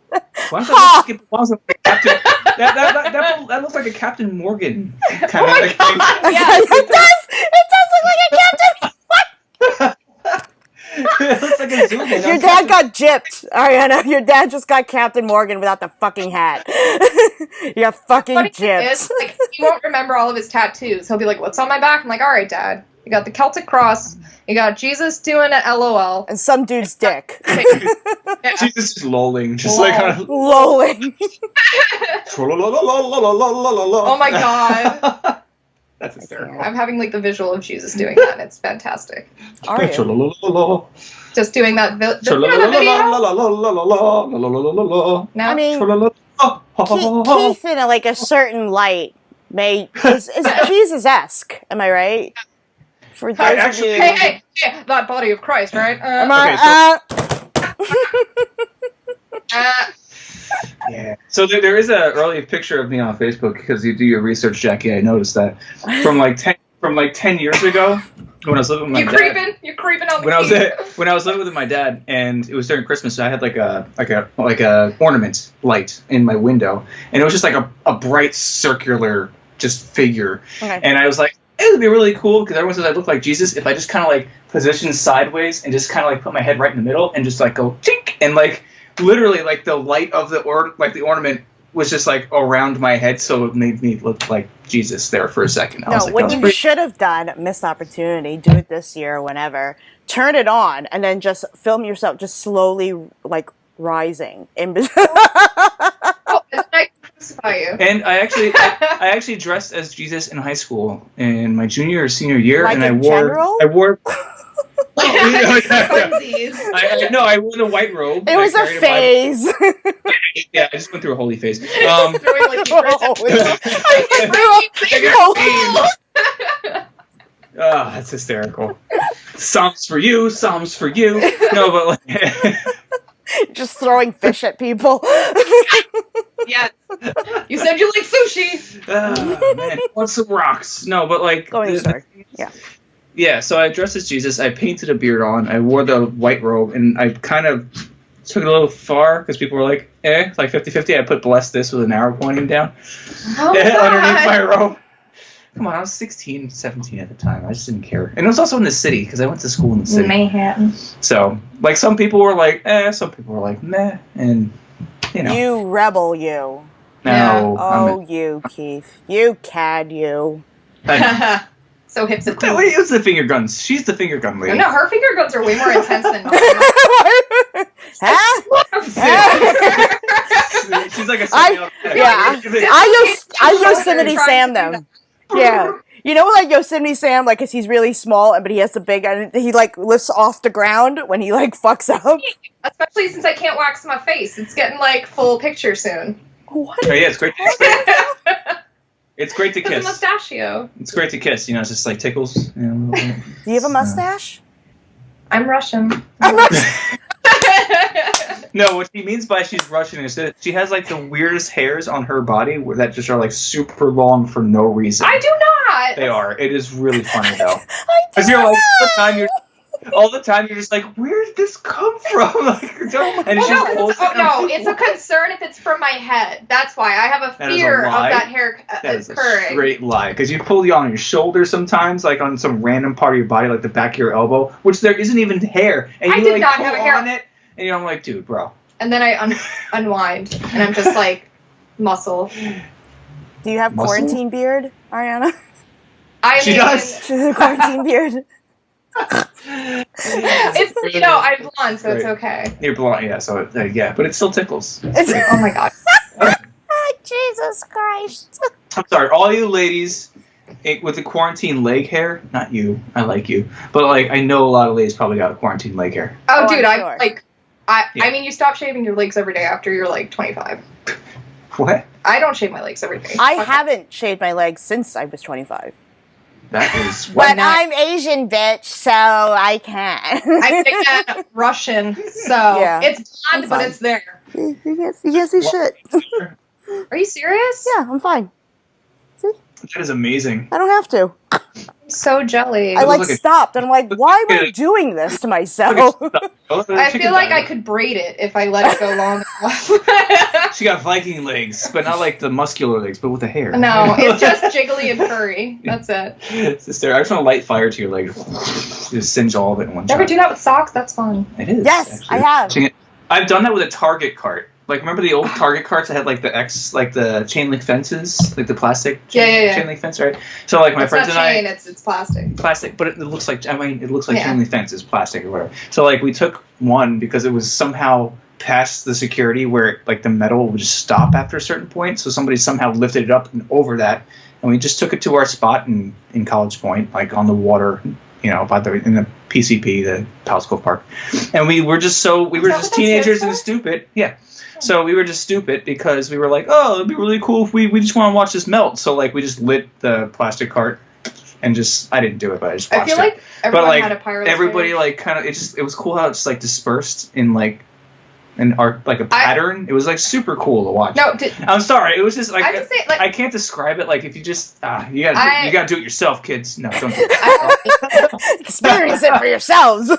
Why does that look like Captain? That looks like a Captain Morgan kind of thing. Yeah. It does look like a captain. It looks like a Zulu. Your dad got gypped, Ariana. Your dad just got Captain Morgan without the fucking hat. You got fucking Funny thing gypped. is, like, he won't remember all of his tattoos. He'll be like, what's on my back? I'm like, all right, Dad. You got the Celtic cross. You got Jesus doing a LOL. And some dude's dick. Yeah. Jesus is lolling, just Lol. like kind of. Lolling. Oh my god. That's hysterical. I'm having like the visual of Jesus doing that, and it's fantastic. Are you? Just doing that, the video. No? I mean, Keith in like a certain light is Jesus-esque. Am I right? For those of you, Hey, that body of Christ, right? am I? Yeah. So there is a early picture of me on Facebook because you do your research, Jackie. I noticed that from like 10 years ago when I was living with my dad. You're creeping on the When I was living with my dad, and it was during Christmas, so I had like a ornament light in my window, and it was just like a bright circular just figure, Okay. and I was like, it would be really cool because everyone says I look like Jesus if I just kind of like position sideways and just kind of like put my head right in the middle and just like go tink, and like literally like the light of the ornament was just like around my head, so it made me look like Jesus there for a second. I was like, what you should have done, missed opportunity, do it this year or whenever, turn it on and then just film yourself just slowly like rising in Oh, it's nice to crucify you. And I actually dressed as Jesus in high school in my junior or senior year, Like and in general? I wore Funsies. I wore the white robe. It was a phase. Yeah, I just went through a holy phase. Throwing, like, That's hysterical. Psalms for you, Psalms for you. No, but like Just throwing fish at people. Yes. You said you like sushi. man, want some rocks? No, but like Going story. Yeah. Yeah, so I dressed as Jesus. I painted a beard on. I wore the white robe, and I kind of took it a little far because people were like, it's like 50-50. I put bless this with an arrow pointing down Oh, underneath my robe. Come on, I was 16, 17 at the time. I just didn't care. And it was also in the city because I went to school in the city. Manhattan. So, like, some people were like, some people were like, meh. And, you know. You rebel, you. No. Yeah. Oh, you, Keith. You cad, you. So hips and cool. Wait, it's the finger guns. She's the finger gun lady. No, her finger guns are way more intense than mine. Huh? She's like a I Yosemite Sam them. Yeah. You know, like Yosemite Sam, like, 'cause he's really small, but he has the big, and he, like, lifts off the ground when he, like, fucks up. Especially since I can't wax my face. It's getting, like, full picture soon. What? Oh, yeah, it's great. It's great to It's a kiss. mustachio. It's great to kiss. You know, it's just like tickles. You know, Do you have a mustache? I'm Russian. I'm not. No, what she means by she's Russian is that she has like the weirdest hairs on her body that just are like super long for no reason. I do not. They are. It is really funny though. Because you're like all the time you're just like, where did this come from? Like, and it's a concern if it's from my head. That's why I have a fear of that hair That is occurring. a straight lie. Because you pull you on your shoulder sometimes, like on some random part of your body, like the back of your elbow, which there isn't even hair, and you like pull on it, and you're like, dude, bro. And then I unwind, and I'm just like muscle. Do you have Muscle? quarantine beard, Ariana? She does. She has a quarantine beard. It's I'm blonde, so it's okay. You're blonde, yeah. So yeah, but it still tickles. Oh my god. Jesus Christ. I'm sorry, all you ladies with the quarantine leg hair. Not you. I like you, but like I know a lot of ladies probably got quarantine leg hair. Oh, dude, I'm sure. I mean, you stop shaving your legs every day after you're like 25. What? I don't shave my legs every day. I haven't shaved my legs since I was 25. That is. But I'm Asian, bitch, so I can. I think that Russian, so Yeah, it's blonde, I'm but fine. it's there. Yes, you should. Are you serious? Yeah, I'm fine. That is amazing. I don't have to. I'm so jelly. I like look at- stopped, and I'm like, why am I doing this to myself? I feel like I could braid it if I let it go long enough. She got Viking legs, but not like the muscular legs, but with the hair. No, it's just jiggly and furry. That's it. It's just there. I just want to light fire to your legs. Just singe all of it in one shot. Ever do that with socks? That's fun. It is. Yes, actually. I have. I've done that with a Target cart. like remember the old Target carts that had like the chain link fences, like the plastic chain link fence, right? So like my friends and I, it's plastic. Plastic, but it looks like chain link fence is plastic or whatever. So like we took one because it was somehow past the security where like the metal would just stop after a certain point. So somebody somehow lifted it up and over that, and we just took it to our spot in College Point, like on the water, in the PCP, the Palace Cove Park, and we were just teenagers and stupid, yeah. So we were just stupid because we were like, oh, it'd be really cool if we just want to watch this melt. So like we just lit the plastic cart and I didn't do it, but I just watched it. I feel like everyone had a pyro. Everybody like kind of it was cool how it just like dispersed in like an art, like a pattern. It was like super cool to watch. No, I'm sorry. It was just like, I can't describe it. Like if you just you gotta do it yourself, kids. No, don't do it. Experience it for yourselves.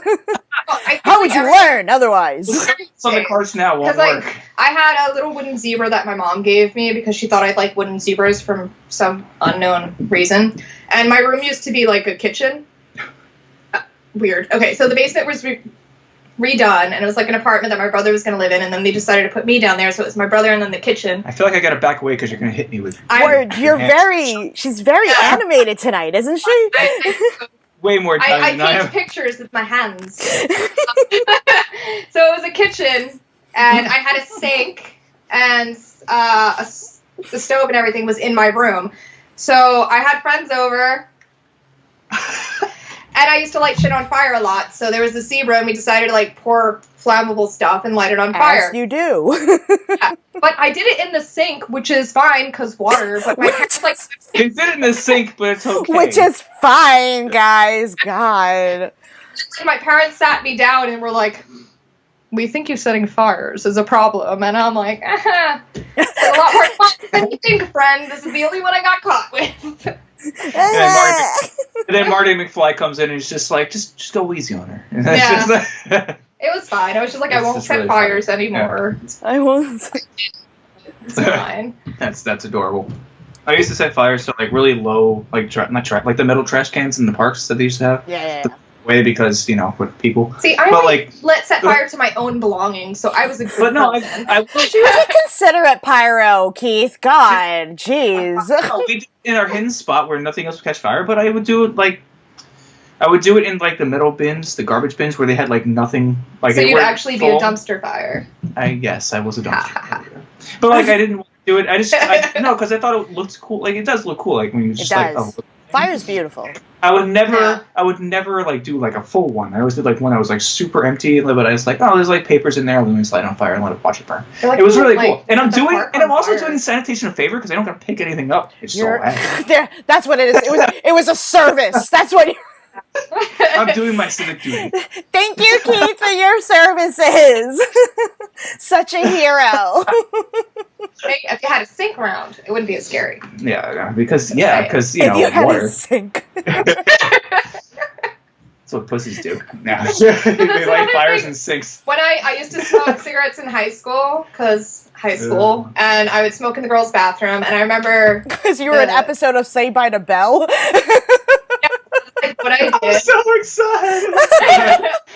How would you learn otherwise? So the cards now won't work. I had a little wooden zebra that my mom gave me because she thought I'd like wooden zebras from some unknown reason. And my room used to be like a kitchen. Weird. Okay, so the basement was redone, and it was like an apartment that my brother was going to live in, and then they decided to put me down there, so it was my brother and then the kitchen. I feel like I got to back away because you're going to hit me with... She's very animated tonight, isn't she? Way more time I than I am. take pictures with my hands. So it was a kitchen, and I had a sink, and the stove and everything was in my room. So I had friends over... And I used to light shit on fire a lot, so there was the zebra, and we decided to like pour flammable stuff and light it on fire. As you do. Yeah. But I did it in the sink, which is fine because water. But my parents like you did it in the sink, but it's okay. Which is fine, guys. God. And my parents sat me down and were like, "We think you setting fires is a problem," and I'm like, "It's a lot more fun than you think, friend. This is the only one I got caught with." And then Marty McFly comes in and he's just like, just go easy on her. Yeah. It was fine. I was just like, I won't set really fires anymore. Yeah. I won't. It's fine. That's adorable. I used to set fires to like really low, like like the metal trash cans in the parks that they used to have. Yeah. Way because with people. See, I set fire to my own belongings, so I was a good person. I she was a considerate pyro, Keith. God, jeez. No, we did in our hidden spot where nothing else would catch fire, but I would do it in like the metal bins, the garbage bins where they had like nothing. Like so you'd actually be a dumpster fire. Yes, I was a dumpster fire. But like I didn't want to do it. Because I thought it looked cool. Like it does look cool. Like when you just fire's beautiful. I would never like do like a full one. I always did like one that was like super empty, but I was like, oh, there's like papers in there. Let me light on fire and let it watch it burn. Like, it was really cool. And I'm also doing sanitation a favor because I don't got to pick anything up. It's so bad. That's what it is. It was a service. That's what. I'm doing my civic duty. Thank you, Keith, for your services. Such a hero. If you had a sink around, it wouldn't be as scary. Yeah, because you know, had water. A sink. That's what pussies do. Now they light fires in sinks. When I used to smoke cigarettes in high school, and I would smoke in the girls' bathroom, and I remember because you were an episode of Saved by the Bell. What I did. I'm so excited.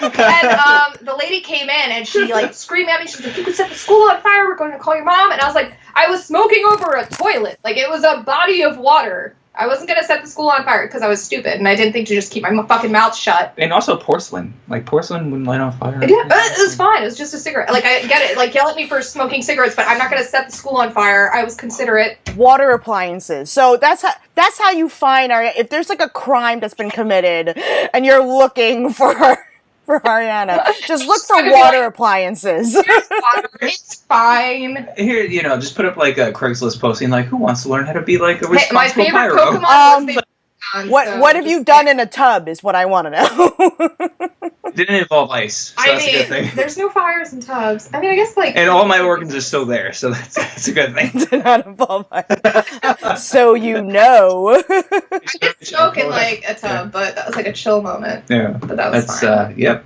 And the lady came in and she like screamed at me. She's like, "You could set the school on fire. We're going to call your mom." And I was like, I was smoking over a toilet. Like it was a body of water. I wasn't going to set the school on fire because I was stupid and I didn't think to just keep my fucking mouth shut. And also porcelain. Like porcelain wouldn't light on fire. Yeah, it was fine. It was just a cigarette. Like I get it. Like yell at me for smoking cigarettes, but I'm not going to set the school on fire. I was considerate. Water appliances. So that's how you find if there's like a crime that's been committed and you're looking for Ariana, just look for water appliances. Water. It's fine. Here, just put up like a Craigslist posting, like, who wants to learn how to be like a responsible my favorite pyro? Pokemon was what have you done in a tub is what I want to know. Didn't involve ice, so that's a good thing. There's no fires in tubs. I mean, I guess like... And all my organs are still there, so that's a good thing. Did not involve ice. So you know. I did smoke in like a tub, but that was like a chill moment. Yeah. But that was fine. Yep.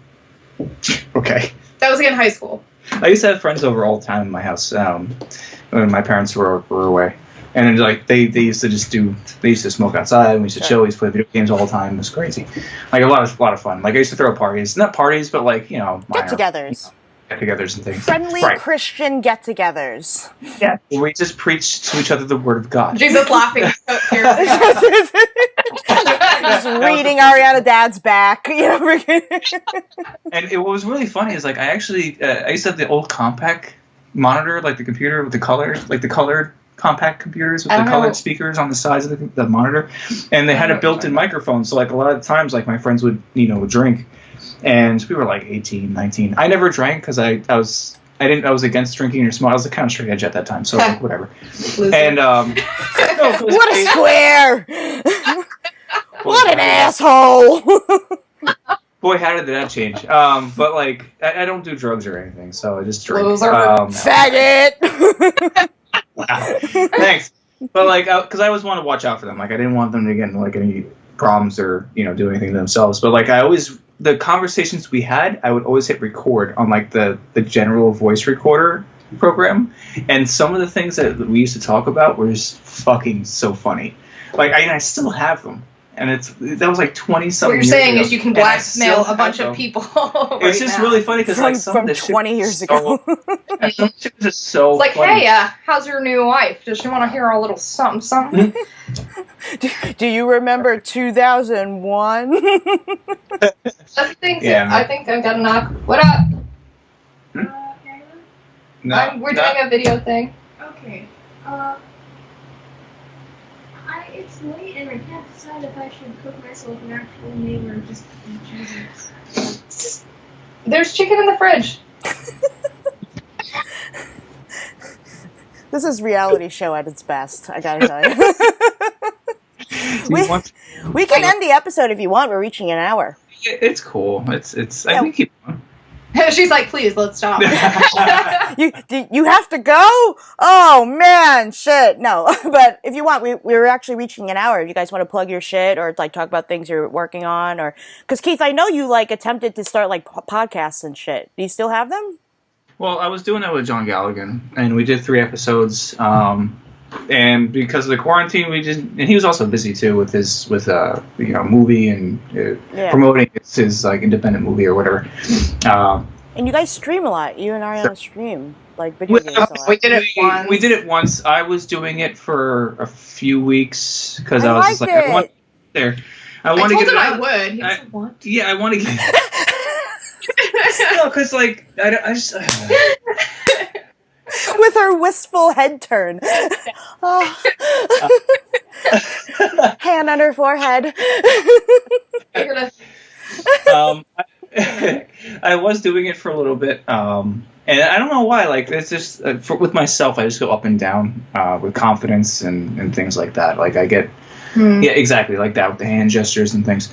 Okay. That was like in high school. I used to have friends over all the time in my house when my parents were away. And like they used to smoke outside, and we used to chill, we used to play video games all the time. It was crazy. Like a lot of fun. Like I used to throw parties. Not parties, but like, get-togethers. get-togethers and things. Friendly Right. Christian get-togethers. Yeah. We just preach to each other the word of God. Jesus laughing. Just reading Ariana Dad's back. You know? And what was really funny is, like, I actually, I used to have the old compact monitor, like the computer with the colors, like the colored compact computers with the colored speakers on the sides of the monitor, and they had a built-in microphone. So, like, a lot of times, like, my friends would, drink, and we were like 18, 19. I never drank because I was against drinking or smoking. I was kind of straight edge at that time, so like, whatever. And what a square! What an asshole! Boy, how did that change? But like, I don't do drugs or anything, so I just drink. Faggot! Wow. Thanks. But like, because I always want to watch out for them. Like, I didn't want them to get into like any problems or do anything to themselves. But like, the conversations we had, I would always hit record on like the general voice recorder program, and some of the things that we used to talk about were just fucking so funny. Like, I still have them. And that was like 20-something years ago. What you're saying is you can blackmail a bunch of people It's just really funny because like from 20 years ago. It's just so like, funny. hey, how's your new wife? Does she want to hear a little something, something? Do you remember 2001? That's the thing, too. I think I've got a knock. What up? No, we're doing a video thing. Okay. It's late and I can't decide if I should cook myself an actual meal or just eat Jesus. There's chicken in the fridge. This is reality show at its best, I gotta tell you. We can end the episode if you want. We're reaching an hour. It's cool. It's. I think keep on. She's like, please, let's stop. You have to go? Oh, man, shit. No, but if you want, we're actually reaching an hour. If you guys want to plug your shit or like talk about things you're working on, or because Keith, I know you like attempted to start like podcasts and shit. Do you still have them? Well, I was doing that with John Galligan, and we did 3 episodes. And because of the quarantine, and he was also busy too with movie and promoting his like independent movie or whatever. And you guys stream a lot. You and Ariana stream like video games a lot. We did it once. We did it once. I was doing it for a few weeks because I was just like, I want there. I want to get it out. I would. He said, what? Yeah, I want to get. No, because like I just. With her wistful head turn. Hand on her forehead. I was doing it for a little bit, and I don't know why. Like, it's just with myself, I just go up and down with confidence and things like that. Like, I get yeah, exactly like that with the hand gestures and things.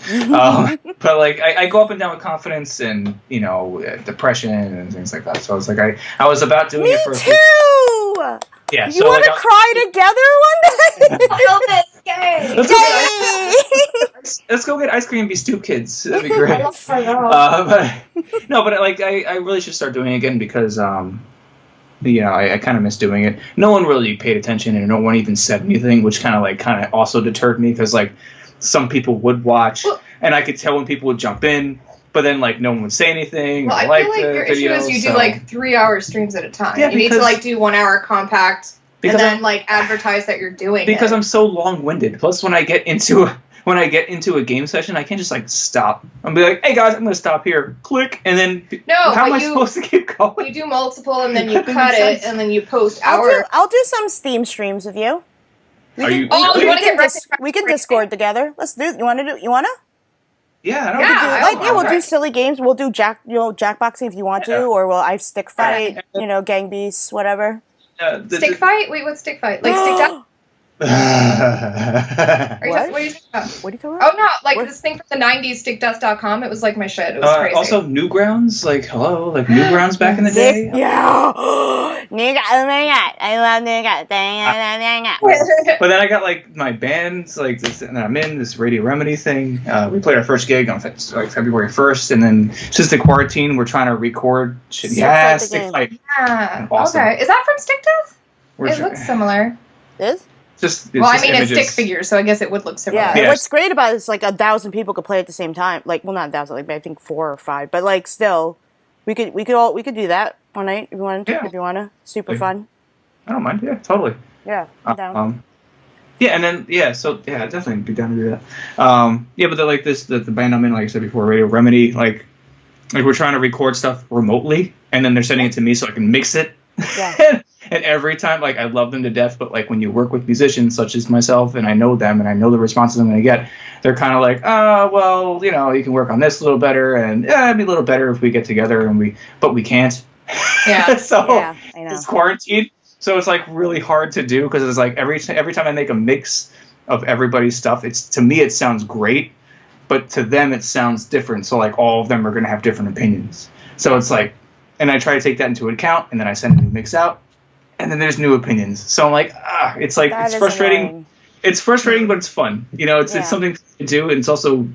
But like, I go up and down with confidence and depression and things like that. So I was like, I was about doing it for. Me too. Yeah. You want to cry together one day? Let's go get ice cream and be stoop kids. That'd be great. But like I really should start doing it again because I kind of miss doing it. No one really paid attention and no one even said anything, which kind of also deterred me because like some people would watch and I could tell when people would jump in. But then, like, no one would say anything. Well, I feel like your issue is you do, like, 3-hour streams at a time. Yeah, you need to, like, do 1 hour compact and then, like, advertise that you're doing it. Because I'm so long-winded. Plus, when I get into a game session, I can't just, like, stop. I'm be like, hey, guys, I'm going to stop here. Click. And then, how am I supposed to keep going? You do multiple, and then you cut it, and then you post hours. I'll do some Steam streams with you. We can Discord together. Let's do it. You want to? Yeah, we'll do silly games. We'll do jackboxing if you want to, or I stick fight, gang beasts, whatever. Stick fight? Wait, what's stick fight? Like stick down? What? What are you talking about? What are you talking about? Oh no, like this thing from the 90s, stickdust.com. It was like my shit. It was crazy. Also Newgrounds, like hello, like Newgrounds back in the day. Yeah. Oh my god, I love Newgrounds. But then I got like my bands, like this, and I'm in this Radio Remedy thing. We played our first gig on like February 1st, and then since the quarantine, we're trying to record shit. Yeah, Stick Fight. Yeah. Awesome. Okay. Is that from Stick Death? It looks similar. It is? It's stick figures, so I guess it would look similar. Yeah, what's great about it is like 1,000 people could play at the same time. Like, well, not 1,000, like I think 4 or 5, but like still, We could do that one night if you want. Yeah. If you want to. Super Like, fun. I don't mind. Yeah, totally. Yeah, I'm down. Yeah, and then I'd definitely be down to do that. Yeah, but like the band I'm in, like I said before, Radio Remedy, like we're trying to record stuff remotely, and then they're sending it to me so I can mix it. Yeah. And every time, like, I love them to death, but like when you work with musicians such as myself, and I know them, and I know the responses I'm going to get, they're kind of like, oh, well, you know, you can work on this a little better, and it'd be a little better if we get together, but we can't. Yeah. So Yeah, I know. it's quarantined, so it's like really hard to do because it's like every time I make a mix of everybody's stuff, to me it sounds great, but to them it sounds different. So like all of them are going to have different opinions. So it's like, and I try to take that into account, and then I send a new mix out. And then there's new opinions. So I'm like, it's like, it's frustrating. Annoying. It's frustrating, but it's fun. You know, it's something to do. And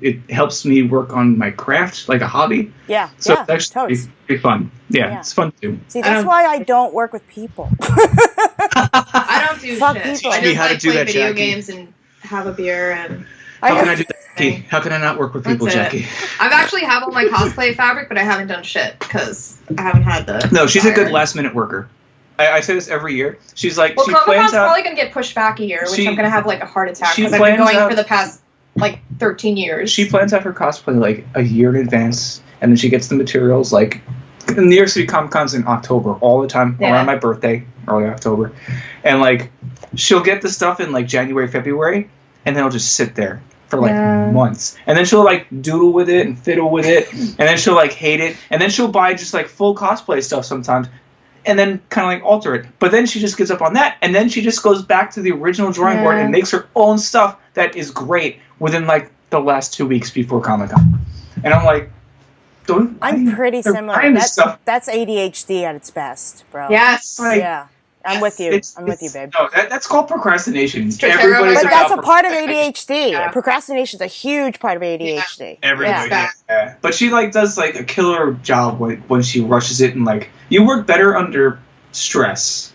it helps me work on my craft, like a hobby. Yeah. So yeah, it's actually pretty fun. Yeah, it's fun too. See, that's why I don't work with people. I don't do Fuck shit. people. I Teach me just how to like do play that, video Jackie. games and have a beer and. How can I do that, Jackie? How can I not work with people, That's it. Jackie? I've actually have all my cosplay fabric, but I haven't done shit because I haven't had the. No, she's a good fire. last-minute worker. I say this every year. She's like, Well, she Comic plans Con's out. probably gonna get pushed back a year, which I'm gonna have like a heart attack she because I've been plans going out- for the past like 13 years. She plans out her cosplay like a year in advance, and then she gets the materials like. New York City Comic Con's in October all the time, around my birthday, early October, and like she'll get the stuff in like January, February, and then it'll just sit there for like months, and then she'll like doodle with it and fiddle with it, and then she'll like hate it, and then she'll buy just like full cosplay stuff sometimes, and then kind of like alter it, but then she just gives up on that, and then she just goes back to the original drawing board and makes her own stuff that is great within like the last 2 weeks before Comic Con, and I'm like. I'm pretty similar. That's ADHD at its best, bro. Yes. Yeah. I'm with you. I'm with you, babe. No, that's called procrastination. Everybody's But about that's a part of ADHD. Yeah. Procrastination is a huge part of ADHD. Everybody, Yeah. yeah. But she like does like a killer job when she rushes it, and like you work better under stress.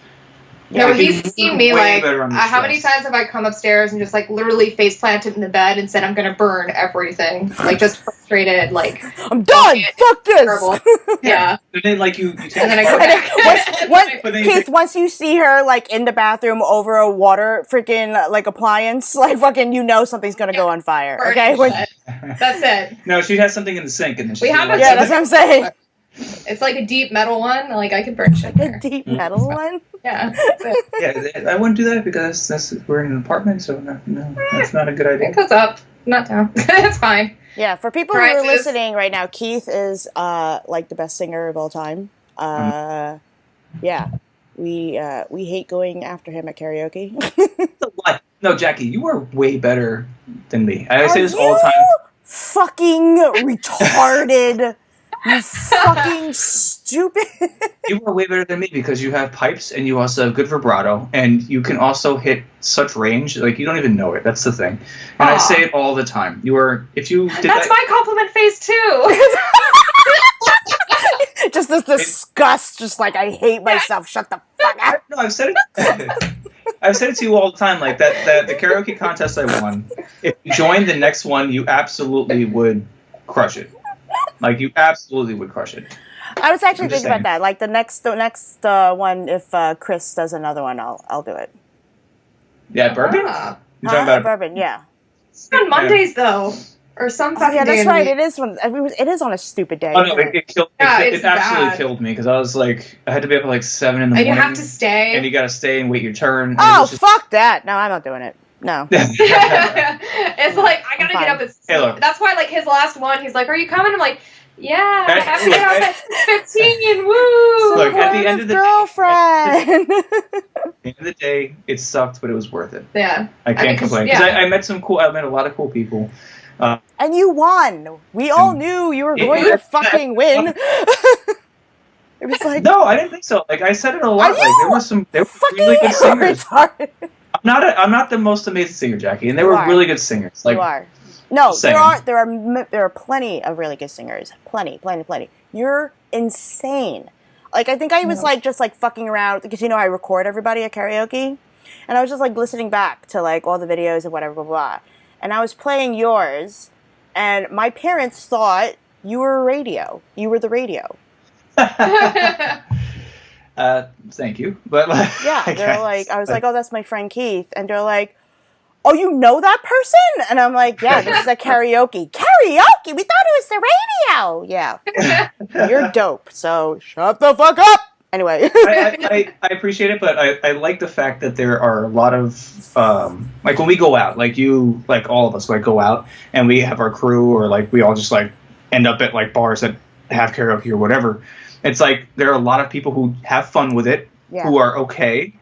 No, Like, he's you seen work me way like better under how many stress. times have I come upstairs and just like literally face planted in the bed and said I'm gonna burn everything, like just frustrated, like I'm done. Fuck this. terrible. Yeah. And then like you take And then I it go apart. back. But then you Keith, once you see her like in the bathroom over a water freaking like appliance, like fucking, you know something's gonna go on fire. Burn Okay. shit. That's it. No, she has something in the sink, and then We she's have like, a- Yeah, that's what I'm saying. It's like a deep metal one. Like I could burn shit. The There. deep metal one. Yeah. That's it. yeah, I wouldn't do that because we're in an apartment, so no, that's not a good idea. It goes up. I'm not down. It's fine. Yeah, for people who are Crisis. listening right now, Keith is like the best singer of all time. Yeah, we hate going after him at karaoke. No, Jackie, you are way better than me. I say Are this all the you time. fucking retarded? You fucking stupid. You are way better than me because you have pipes and you also have good vibrato and you can also hit such range like you don't even know it. That's the thing. And I Aw. say it all the time. If you did That's that, my compliment face too. Just this disgust, just like I hate myself. Shut the fuck up. no, I've said it. I've said it to you all the time. Like that the karaoke contest I won. If you joined the next one, you absolutely would crush it. Like you absolutely would crush it. I was actually I'm just thinking about saying. that. Like the next one, if Chris does another one, I'll do it. Yeah, bourbon. Ah. You're talking about bourbon? Yeah. It's on Mondays though, or some Oh, fucking yeah, day that's in the right. week. It is one. It is on a stupid day. Oh no, isn't it killed. Yeah, It it's absolutely bad. killed me because I was like, I had to be up at like 7 in the And morning. you have to stay. And you gotta stay and wait your turn. and it Oh was just- fuck that! No, I'm not doing it. No. It's like I gotta I'm get up fine. at. Hey, look. That's why like his last one, he's like, "Are you coming?" I'm like, "Yeah, I That's have to cool. get up at 15. Woo!" Look, at the end of the day- girlfriend. At the end of the day, it sucked, but it was worth it. Yeah. I can't 'cause- complain because yeah. I met I met a lot of cool people. And you won. We all knew you were going to fucking win. It was like, No, I didn't think so. Like I said it a lot. Are Like you there were fucking really good singers. retarded. I'm not the most amazing singer, Jackie, and there You were are. really good singers. Like You are. No, Same. there are plenty of really good singers. Plenty. You're insane. Like I think I was like just like fucking around because I record everybody at karaoke, and I was just like listening back to like all the videos and whatever blah blah, and I was playing yours, and my parents thought you were radio. You were the radio. Thank you, but like, Yeah, they're like, I was like, oh, that's my friend Keith, and they're like, oh, you know that person? And I'm like, yeah, this is a karaoke. Karaoke? We thought it was the radio. Yeah, you're dope. So shut the fuck up. Anyway, I appreciate it, but I like the fact that there are a lot of like when we go out, like you, like all of us, like go out and we have our crew, or like we all just like end up at like bars that have karaoke or whatever. It's like there are a lot of people who have fun with it, who are okay,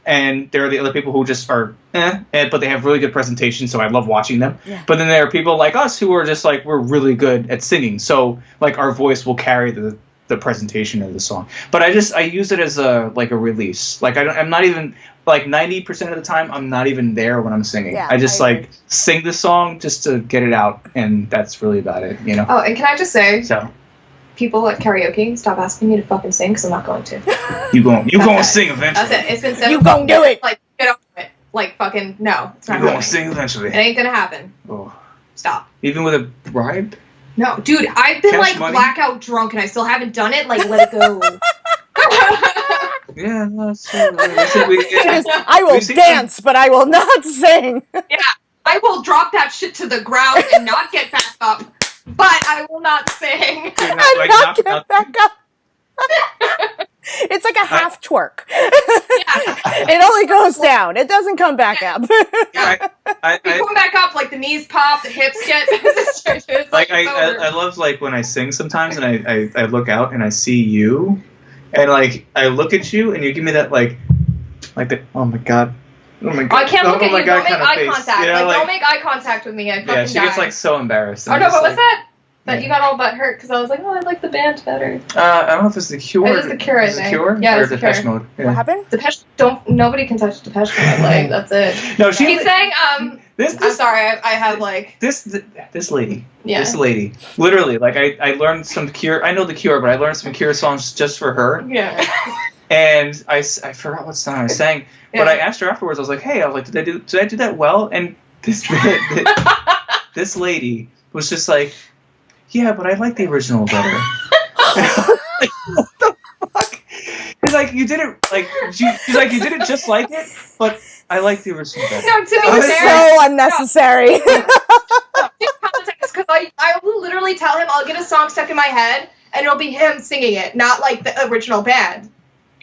and there are the other people who just are but they have really good presentations, so I love watching them. Yeah. But then there are people like us who are just like, we're really good at singing, so like our voice will carry the presentation of the song. But I use it as a release. Like I'm not even like 90% of the time I'm not even there when I'm singing. Yeah, I just like sing the song just to get it out, and that's really about it, you know. Oh, and can I just say, people at karaoke, stop asking me to fucking sing, because I'm not going to. You gonna sing eventually. That's it. It's been 7 You gonna do it. Like, get over it. Like, fucking, no. It's not You gonna sing eventually. It ain't gonna happen. Oh. Stop. Even with a bribe? No, dude, I've been Cash money? blackout drunk and I still haven't done it. Like, let it go. Yeah, no, that's true. I will dance, but I will not sing. Yeah, I will drop that shit to the ground and not get back up, but I will not sing. Not get back up. It's like a half twerk. It only goes down. It doesn't come back up. You come back up, like the knees pop, the hips get. I love like when I sing sometimes, and I look out and I see you, and like I look at you and you give me that like the oh my god. Oh my god! I can't look at you. Don't make eye contact. You know, don't make eye contact with me. I fucking she gets like so embarrassed. Oh no! But what's that? That you got all but hurt because I was like, oh, I like the band better. I don't know if it's the Cure. It is the Cure, I think. Cure? Yeah, or it's the Depeche Cure. Mode. Yeah. What happened? Depeche. Nobody can touch Depeche Mode. Like that's it. No, He's saying I'm sorry. I have like this lady. Yeah. This lady. Literally, like I learned some Cure. I know the Cure, but I learned some Cure songs just for her. Yeah. And I forgot what song I sang, but I asked her afterwards. I was like, hey, did I do that well? And this lady was just like, yeah, but I like the original better. Like, what the fuck? It's like you did it like she's like you did it just like it, but I like the original better. No, to be fair, so unnecessary. Because I will literally tell him I'll get a song stuck in my head and it'll be him singing it, not like the original band.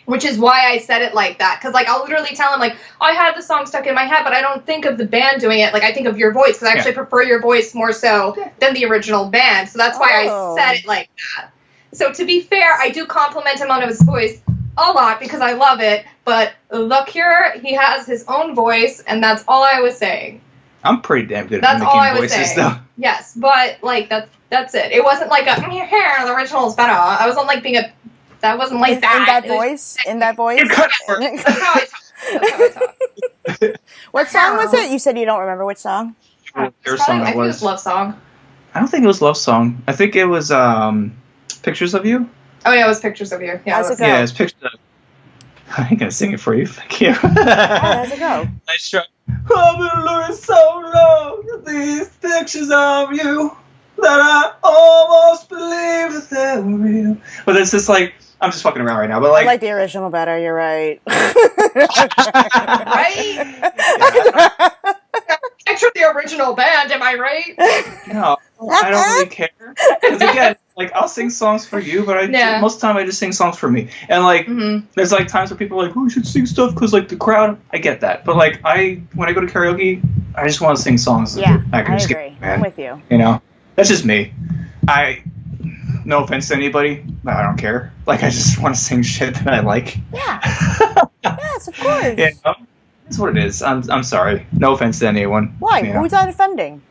Which is why I said it like that. Because, like, I'll literally tell him, like, I had the song stuck in my head, but I don't think of the band doing it. Like, I think of your voice, because I actually prefer your voice more so than the original band. So that's why I said it like that. So, to be fair, I do compliment him on his voice a lot, because I love it. But The Cure, he has his own voice, and that's all I was saying. I'm pretty damn good at making voices, though. Yes, but, like, that's it. It wasn't like the original is better. I wasn't, like, being a... That wasn't like that. In that voice? That's how I talk. What song was it? You said you don't remember which song? I think it was Love Song. I don't think it was Love Song. I think it was Pictures of You. Oh, yeah, it was Pictures of You. Yeah, it's Pictures of You. I ain't gonna sing it for you. Thank you. How's it go? Nice try. I've been looking so long at these pictures of you that I almost believe that they were real. But it's just like, I'm just fucking around right now, but like... I like the original better, you're right. Right? Picture the original band, am I right? No, I don't really care. Because again, like, I'll sing songs for you, but most of the time I just sing songs for me. And like, there's like times where people are like, oh, you should sing stuff because like the crowd, I get that. But like, when I go to karaoke, I just want to sing songs. Yeah, I agree. Get, I'm with you. You know? That's just me. No offense to anybody, but I don't care. Like, I just want to sing shit that I like. Yeah. Yes, of course. You know? That's what it is. I'm sorry. No offense to anyone. Why? You know? Who's that offending?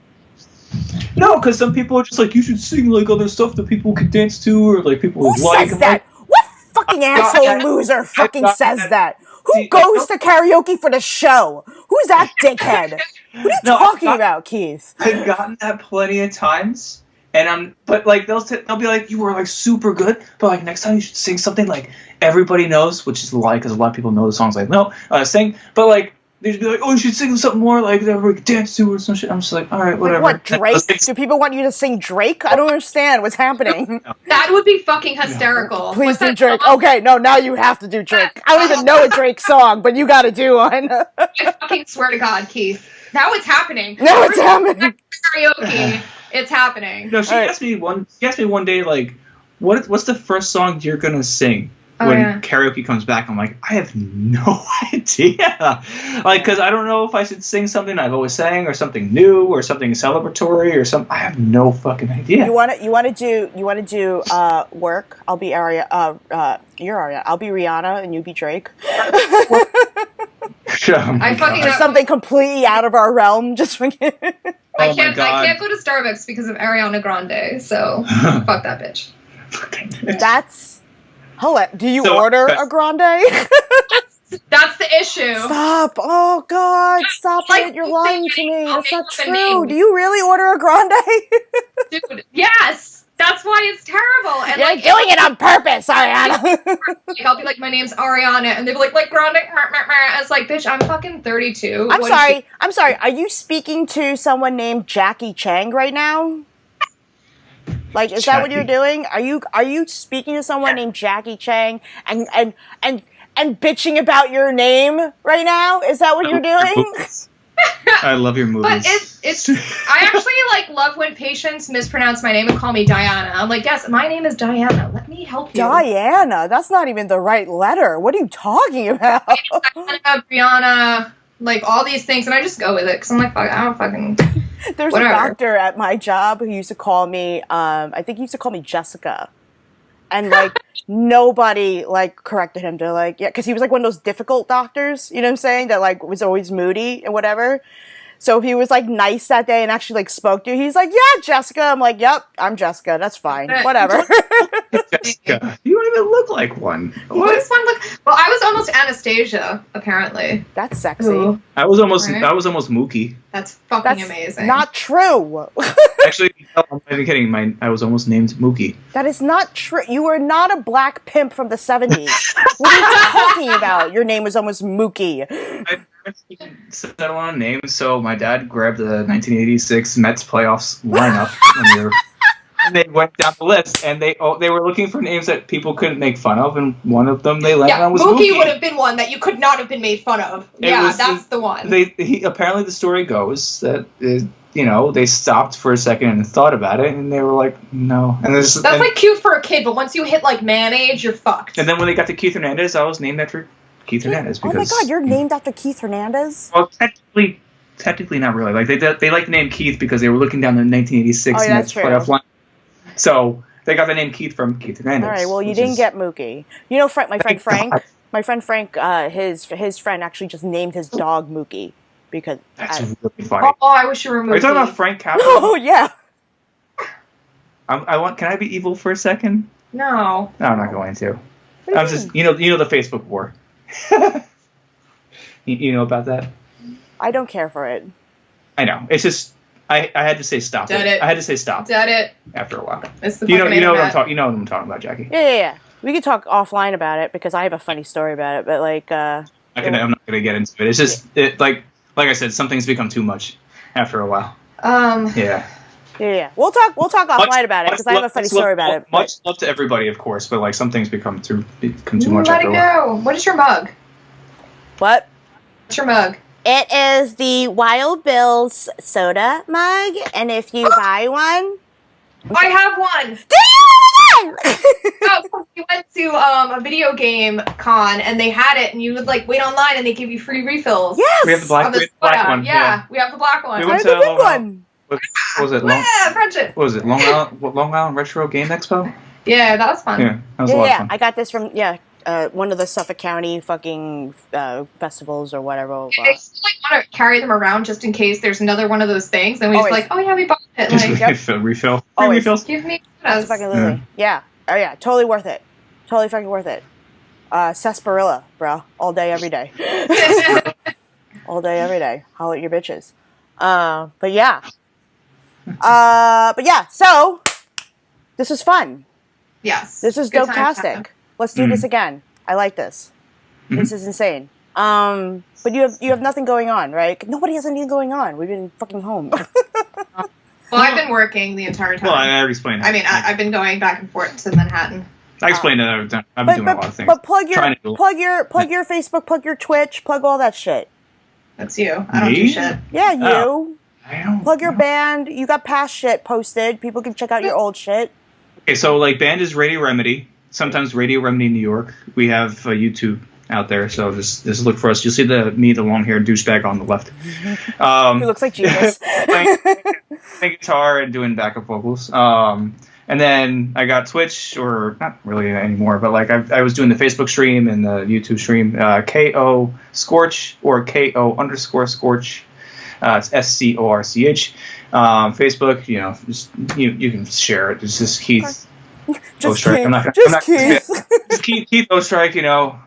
No, because some people are just like, you should sing like other stuff that people can dance to, or like people Who like. Says that? What fucking asshole loser fucking says that? Who goes to karaoke for the show? Who's that dickhead? What are you talking about, Keith? I've gotten that plenty of times. And but like they'll be like, you were like super good, but like next time you should sing something like everybody knows, which is a lie because a lot of people know the songs like sing. But like they'd be like, "Oh, you should sing something more like that we could dance to or some shit." I'm just like, "All right, whatever." Like what, Drake? Do people want you to sing Drake? I don't understand what's happening. That would be fucking hysterical. Please What's do that Drake. song? Okay, no, now you have to do Drake. I don't even know a Drake song, but you got to do one. I fucking swear to God, Keith. Now it's happening. Now it's happening. Karaoke. It's happening. No, she asked me one day, like, what's the first song you're gonna sing when karaoke comes back? I'm like, I have no idea. Like, because I don't know if I should sing something I've always sang, or something new, or something celebratory, or something. I have no fucking idea. You want to do work? I'll be Ariana. You're Ariana. I'll be Rihanna, and you be Drake. I fucking Just something completely out of our realm. Just forget. I can't go to Starbucks because of Ariana Grande. So fuck that bitch. That's. Do you order a grande? That's the issue. Stop! Oh God! Stop it! You're lying to me. That's not true. Do you really order a grande? Dude, yes. That's why it's terrible. And you're doing it on purpose, Ariana. I'll be like, my name's Ariana, and they'll be like grande. It's like, bitch, I'm fucking 32. I'm sorry. Are you speaking to someone named Jackie Chang right now? Like, is that what you're doing? Are you speaking to someone named Jackie Chang and bitching about your name right now? Is that what you're doing? I love your movies. But it's I actually love when patients mispronounce my name and call me Diana. I'm like, yes, my name is Diana. Let me help you. Diana? That's not even the right letter. What are you talking about? Diana, Brianna, like all these things, and I just go with it because I'm like, fuck, I don't fucking. There's whatever. A doctor at my job who used to call me. I think he used to call me Jessica, and like nobody corrected him. They're like, yeah, because he was like one of those difficult doctors. You know what I'm saying? That like was always moody and whatever. So he was like nice that day and actually like spoke to you. He's like, yeah, Jessica. I'm like, yep, I'm Jessica. That's fine. Whatever. Jessica, you don't even look like one. What does one look? Well, I was almost Anastasia, apparently. That's sexy. Ooh. I was almost Mookie. That's fucking amazing. Not true. Actually, no, I'm not even kidding. I was almost named Mookie. That is not true. You were not a black pimp from the 70s. What are you talking about? Your name was almost Mookie. I settle on a name, so my dad grabbed the 1986 Mets playoffs lineup and they went down the list, and they were looking for names that people couldn't make fun of, and one of them they landed on was Mookie. Would have been one that you could not have been made fun of. That's the one. Apparently the story goes that they stopped for a second and thought about it, and they were like, no. And that's like cute for a kid, but once you hit like man age, you're fucked. And then when they got to Keith Hernandez, I was named after Keith Hernandez. Because, oh my God, you're named after Keith Hernandez? Well, technically not really. Like they like the name Keith because they were looking down the 1986 Mets playoff line. So they got the name Keith from Keith Hernandez. All right, well, you didn't get Mookie. You know, my friend Frank, his friend actually just named his dog Mookie because that's really funny. Oh, I wish you were Mookie. Are you talking about Frank Capra? Oh yeah. Can I be evil for a second? No. No, I'm not going to. I'm just the Facebook war. you know about that? I don't care for it. I know. It's just I had to say stop. Dead it. I had to say stop. Dead it. After a while. It's the you know what internet. I'm talking about, Jackie. Yeah. We could talk offline about it because I have a funny story about it. But I'm not gonna get into it. It's just like I said, some things become too much after a while. Yeah. Yeah. We'll talk offline about it because I have a funny story about it. Much love to everybody, of course, but like some things become too much. Let it go. What is your mug? What? What's your mug? It is the Wild Bill's soda mug, and if you buy one, I have one. Damn! We went to a video game con and they had it, and you would like wait online and they give you free refills. Yes. We have the black one. Yeah, we have the black one. We went to the big one. What was it? Friendship. What was it? Long Island Retro Game Expo? Yeah, that was fun. Yeah, that was a lot of fun. I got this from one of the Suffolk County fucking festivals or whatever. They still want to carry them around just in case there's another one of those things, and we just like, oh yeah, we bought it. Like, refill. Always. Refills. Give me That's fucking Lily. Yeah. Oh yeah, totally worth it. Totally fucking worth it. Sarsaparilla, bro. All day, every day. All day, every day. Holla at your bitches. But yeah. So this is fun. Yes. This is dope-tastic. Let's do this again. I like this. Mm-hmm. This is insane. But you have nothing going on, right? Nobody has anything going on. We've been fucking home. Well, I've been working the entire time. Well, I already explained that. I mean, I've been going back and forth to Manhattan. I explained that I've been doing a lot of things. But plug your Facebook, plug your Twitch, plug all that shit. That's you. I don't Me? do shit. Yeah, you. Oh. I don't Plug your know. band. You got past shit posted. People can check out your old shit. Okay, so like band is Radio Remedy. Sometimes Radio Remedy New York. We have YouTube out there, so just look for us. You'll see the long-haired douchebag on the left. He looks like Jesus. playing guitar and doing backup vocals. And then I got Twitch, or not really anymore, but like I was doing the Facebook stream and the YouTube stream. KO Scorch or KO_Scorch. It's SCORCH. Facebook, you can share it. It's just Keith. Oesterreich. I'm not Keith Oesterreich.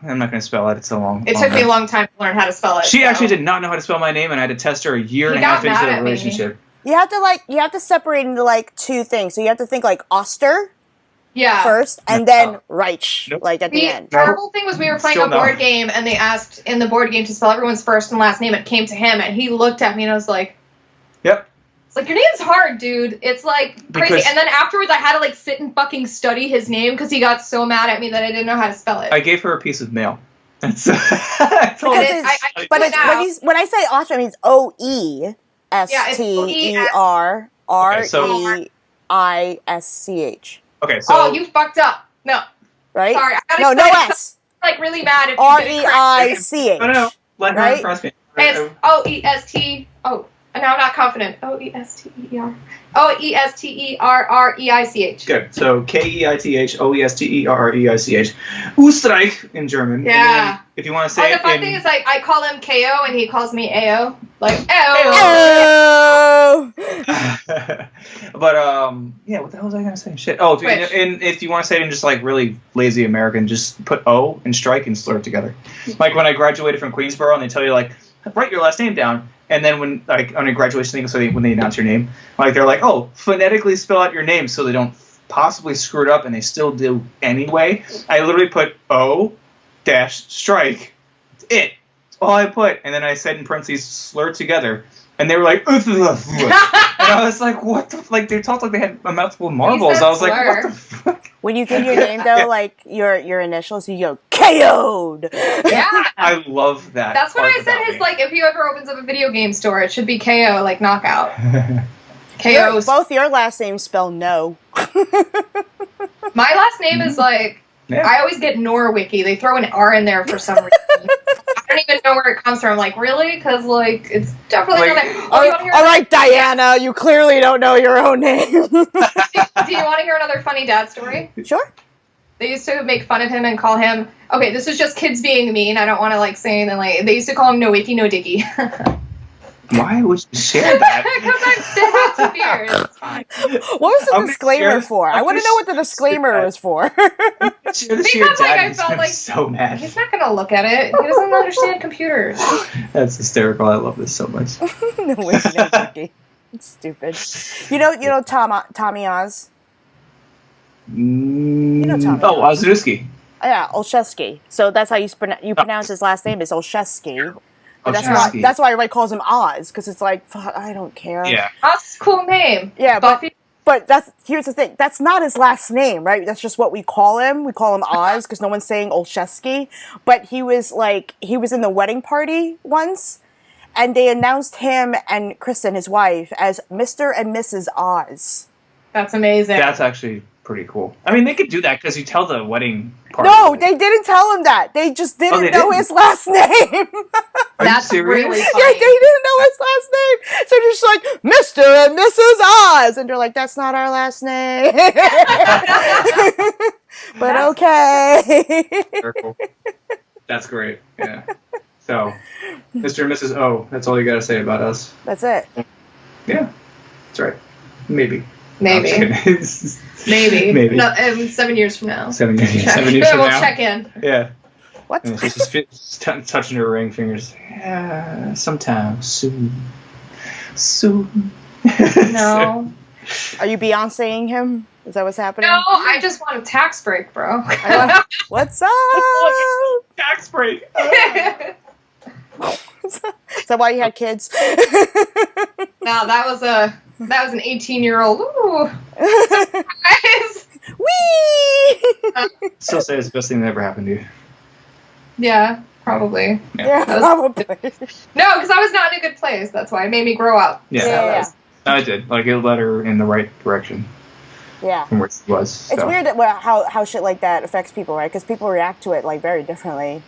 I'm not going to spell it. It's so long. It took me a long time to learn how to spell it. She actually did not know how to spell my name, and I had to test her a year and a half into the relationship. You have to separate into like two things. So you have to think like Oster first, and then Reich, like at the end. The terrible thing was we were playing a board game, and they asked in the board game to spell everyone's first and last name. It came to him, and he looked at me, and I was like, "Yep." It's like, your name's hard, dude. It's like crazy. And then afterwards, I had to like sit and fucking study his name because he got so mad at me that I didn't know how to spell it. I gave her a piece of mail. When I say Oster, it means OESTERREISCH. Okay, so oh, you fucked up. No, right? Sorry, no S. Like really mad if REICH. No, let her right? cross me. It's OEST. Oh, and now I'm not confident. OESTERREICH. Good. So KEITHOESTERREICH. Oesterreich in German. Yeah. If you want to say the fun thing is, like, I call him KO and he calls me AO. Like, Oh. But yeah. What the hell was I gonna say? Shit. Oh, and if you want to say it in just like really lazy American, just put O and strike and slur it together. Like when I graduated from Queensborough, and they tell you like, write your last name down. And then when, like, on a graduation thing, so when they announce your name, like, they're like, oh, phonetically spell out your name so they don't possibly screw it up, and they still do anyway. I literally put O-strike. It's all I put. And then I said in parentheses, slur together. And they were like, and I was like, what the, like, they talked like they had a mouthful of marbles. I was like, what the fuck? When you give your name, though, like, your initials, you go, KO'd! Yeah! I love that. That's what I said is, like, if he ever opens up a video game store, it should be KO, like, knockout. KO. Both your last names spell no. My last name is, like, I always get Nowicki. They throw an R in there for some reason. I don't even know where it comes from. I'm like, really? Because, like, it's definitely not there. All right, Diana, you clearly don't know your own name. Do you want to hear another funny dad story? Sure. They used to make fun of him and call him, okay, this is just kids being mean. I don't want to, like, say anything like, they used to call him Nowicki, no Dicky. Why would you share that? Because I still have two beers. It's fine. What was the disclaimer for? I want to know what the disclaimer was for. Because, like, I felt like so mad. He's not going to look at it. He doesn't understand computers. That's hysterical. I love this so much. No way, no Dicky. It's stupid. You know Tommy Oz? You know Tommy Oz. Ozuski. Yeah, Olszewski. So that's how you pronounce his last name is Olszewski. That's why everybody calls him Oz, because it's like, fuck, I don't care. Yeah. Oz's a cool name. Yeah, but here's the thing. That's not his last name, right? That's just what we call him. We call him Oz because no one's saying Olszewski. But he was in the wedding party once, and they announced him and Kristen, his wife, as Mr. and Mrs. Oz. That's amazing. That's actually pretty cool. I mean, they could do that because you tell the wedding party. No, they didn't tell him that. They just didn't know his last name. That's really funny. Yeah, they didn't know his last name. So they're just like, Mr. and Mrs. Oz. And they're like, that's not our last name. But okay. That's great. Yeah. So, Mr. and Mrs. O, that's all you got to say about us. That's it. Yeah. That's right. Maybe. Maybe. Maybe. No, 7 years from now. 7 years. 7 years from we'll now. check in. Yeah. What? And she's just touching her ring fingers. Yeah, sometime soon. Soon. No. Are you Beyonceing him? Is that what's happening? No, I just want a tax break, bro. What's up? Tax break. Is that why you had kids? Now that was an 18-year-old. Ooh. Surprise. Whee! Still say it's the best thing that ever happened to you. Yeah, probably. Yeah, probably. No, because I was not in a good place. That's why it made me grow up. Yeah, Yeah. No, it did. Like, it led her in the right direction Yeah. from where she was. It's so. weird that how shit like that affects people, right? Because people react to it like very differently.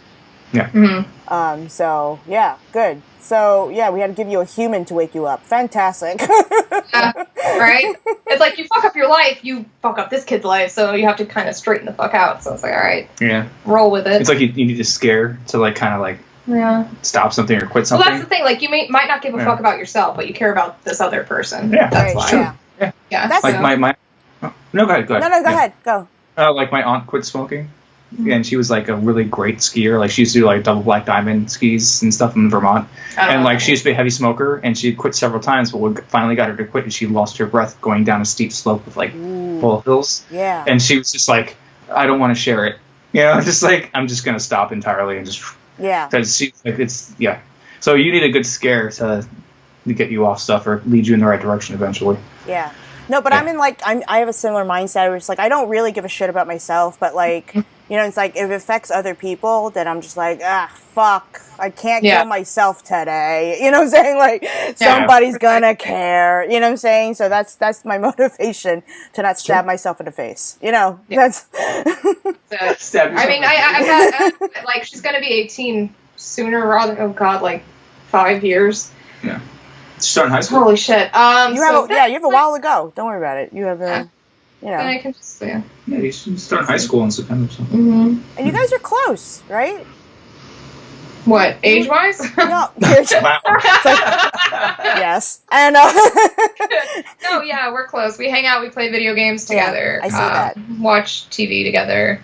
Yeah. Mm-hmm. So yeah, good. So yeah, we had to give you a human to wake you up. Fantastic. Yeah, right? It's like you fuck up your life, you fuck up this kid's life, so you have to kind of straighten the fuck out. So it's like, all right, Yeah. roll with it. It's like you need a scare to, like, kind of, like, Yeah. stop something or quit Well, something. that's the thing. Like, you might not give a Yeah. fuck about yourself, but you care about this other person. Yeah. That's Right, why. yeah. Yeah. That's- Like, so- my oh, no, go ahead. No, go Yeah. ahead, go. Like, my aunt quit smoking. And she was, like, a really great skier. Like, she used to do, like, double black diamond skis and stuff in Vermont. And, like, she used to be a heavy smoker, and she quit several times, but we finally got her to quit, and she lost her breath going down a steep slope with, like, full of hills. Yeah. And she was just like, I don't want to share it. You know, just like, I'm just going to stop entirely and just... Yeah. Because she, like, it's... Yeah. So you need a good scare to get you off stuff or lead you in the right direction eventually. Yeah. No, but Yeah. I have a similar mindset where it's like, I don't really give a shit about myself, but like, you know, it's like, if it affects other people, then I'm just like, fuck, I can't Yeah. kill myself today. You know what I'm saying? Like, somebody's gonna care. You know what I'm saying? So that's my motivation to not stab myself in the face. You know, that's... Stab yourself. I mean, I've had, like, she's going to be 18 sooner rather, oh god, like 5 years. Yeah. Starting high school. Holy shit. you have so you have a while to go. Don't worry about it. You have a, you then know. I can just, yeah. Yeah, you should start high school in September. So. Mm-hmm. And you guys are close, right? What, age-wise? No. Wow. Yes. And No, yeah, we're close. We hang out, we play video games together. I see that. Watch TV together.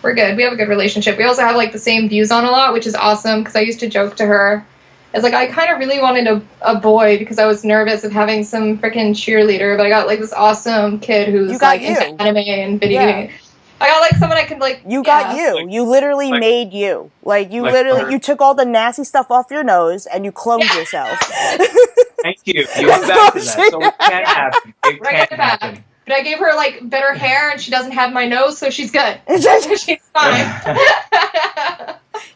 We're good. We have a good relationship. We also have, like, the same views on a lot, which is awesome, because I used to joke to her. It's like, I kind of really wanted a boy because I was nervous of having some freaking cheerleader, but I got, like, this awesome kid who's, like, into anime and video games. I got, like, someone I can, like... You got you. Like- You literally like- made you. Like, you like literally, her. you took all the nasty stuff off your nose and you cloned yourself. Thank you. You went back to that. So it can happen. It Right can at the back. happen. But I gave her, like, better hair, and she doesn't have my nose, so she's good. She's fine.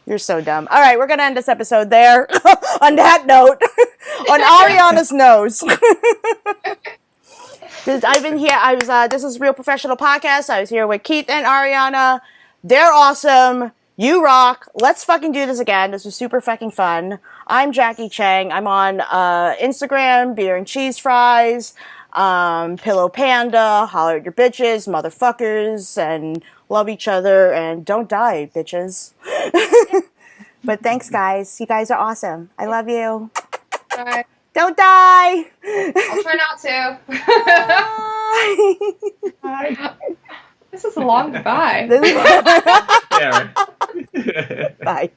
You're so dumb. All right, we're going to end this episode there. On that note, on Ariana's nose. I've been here. This is Real Professional Podcast. I was here with Keith and Ariana. They're awesome. You rock. Let's fucking do this again. This was super fucking fun. I'm Jackie Chang. I'm on Instagram, Beer and Cheese Fries, Pillow Panda, holler at your bitches, motherfuckers, and love each other, and don't die, bitches. But thanks, guys. You guys are awesome. I love you. Bye. Don't die. I'll try not to. Bye. This is a long goodbye. Yeah, right. Bye.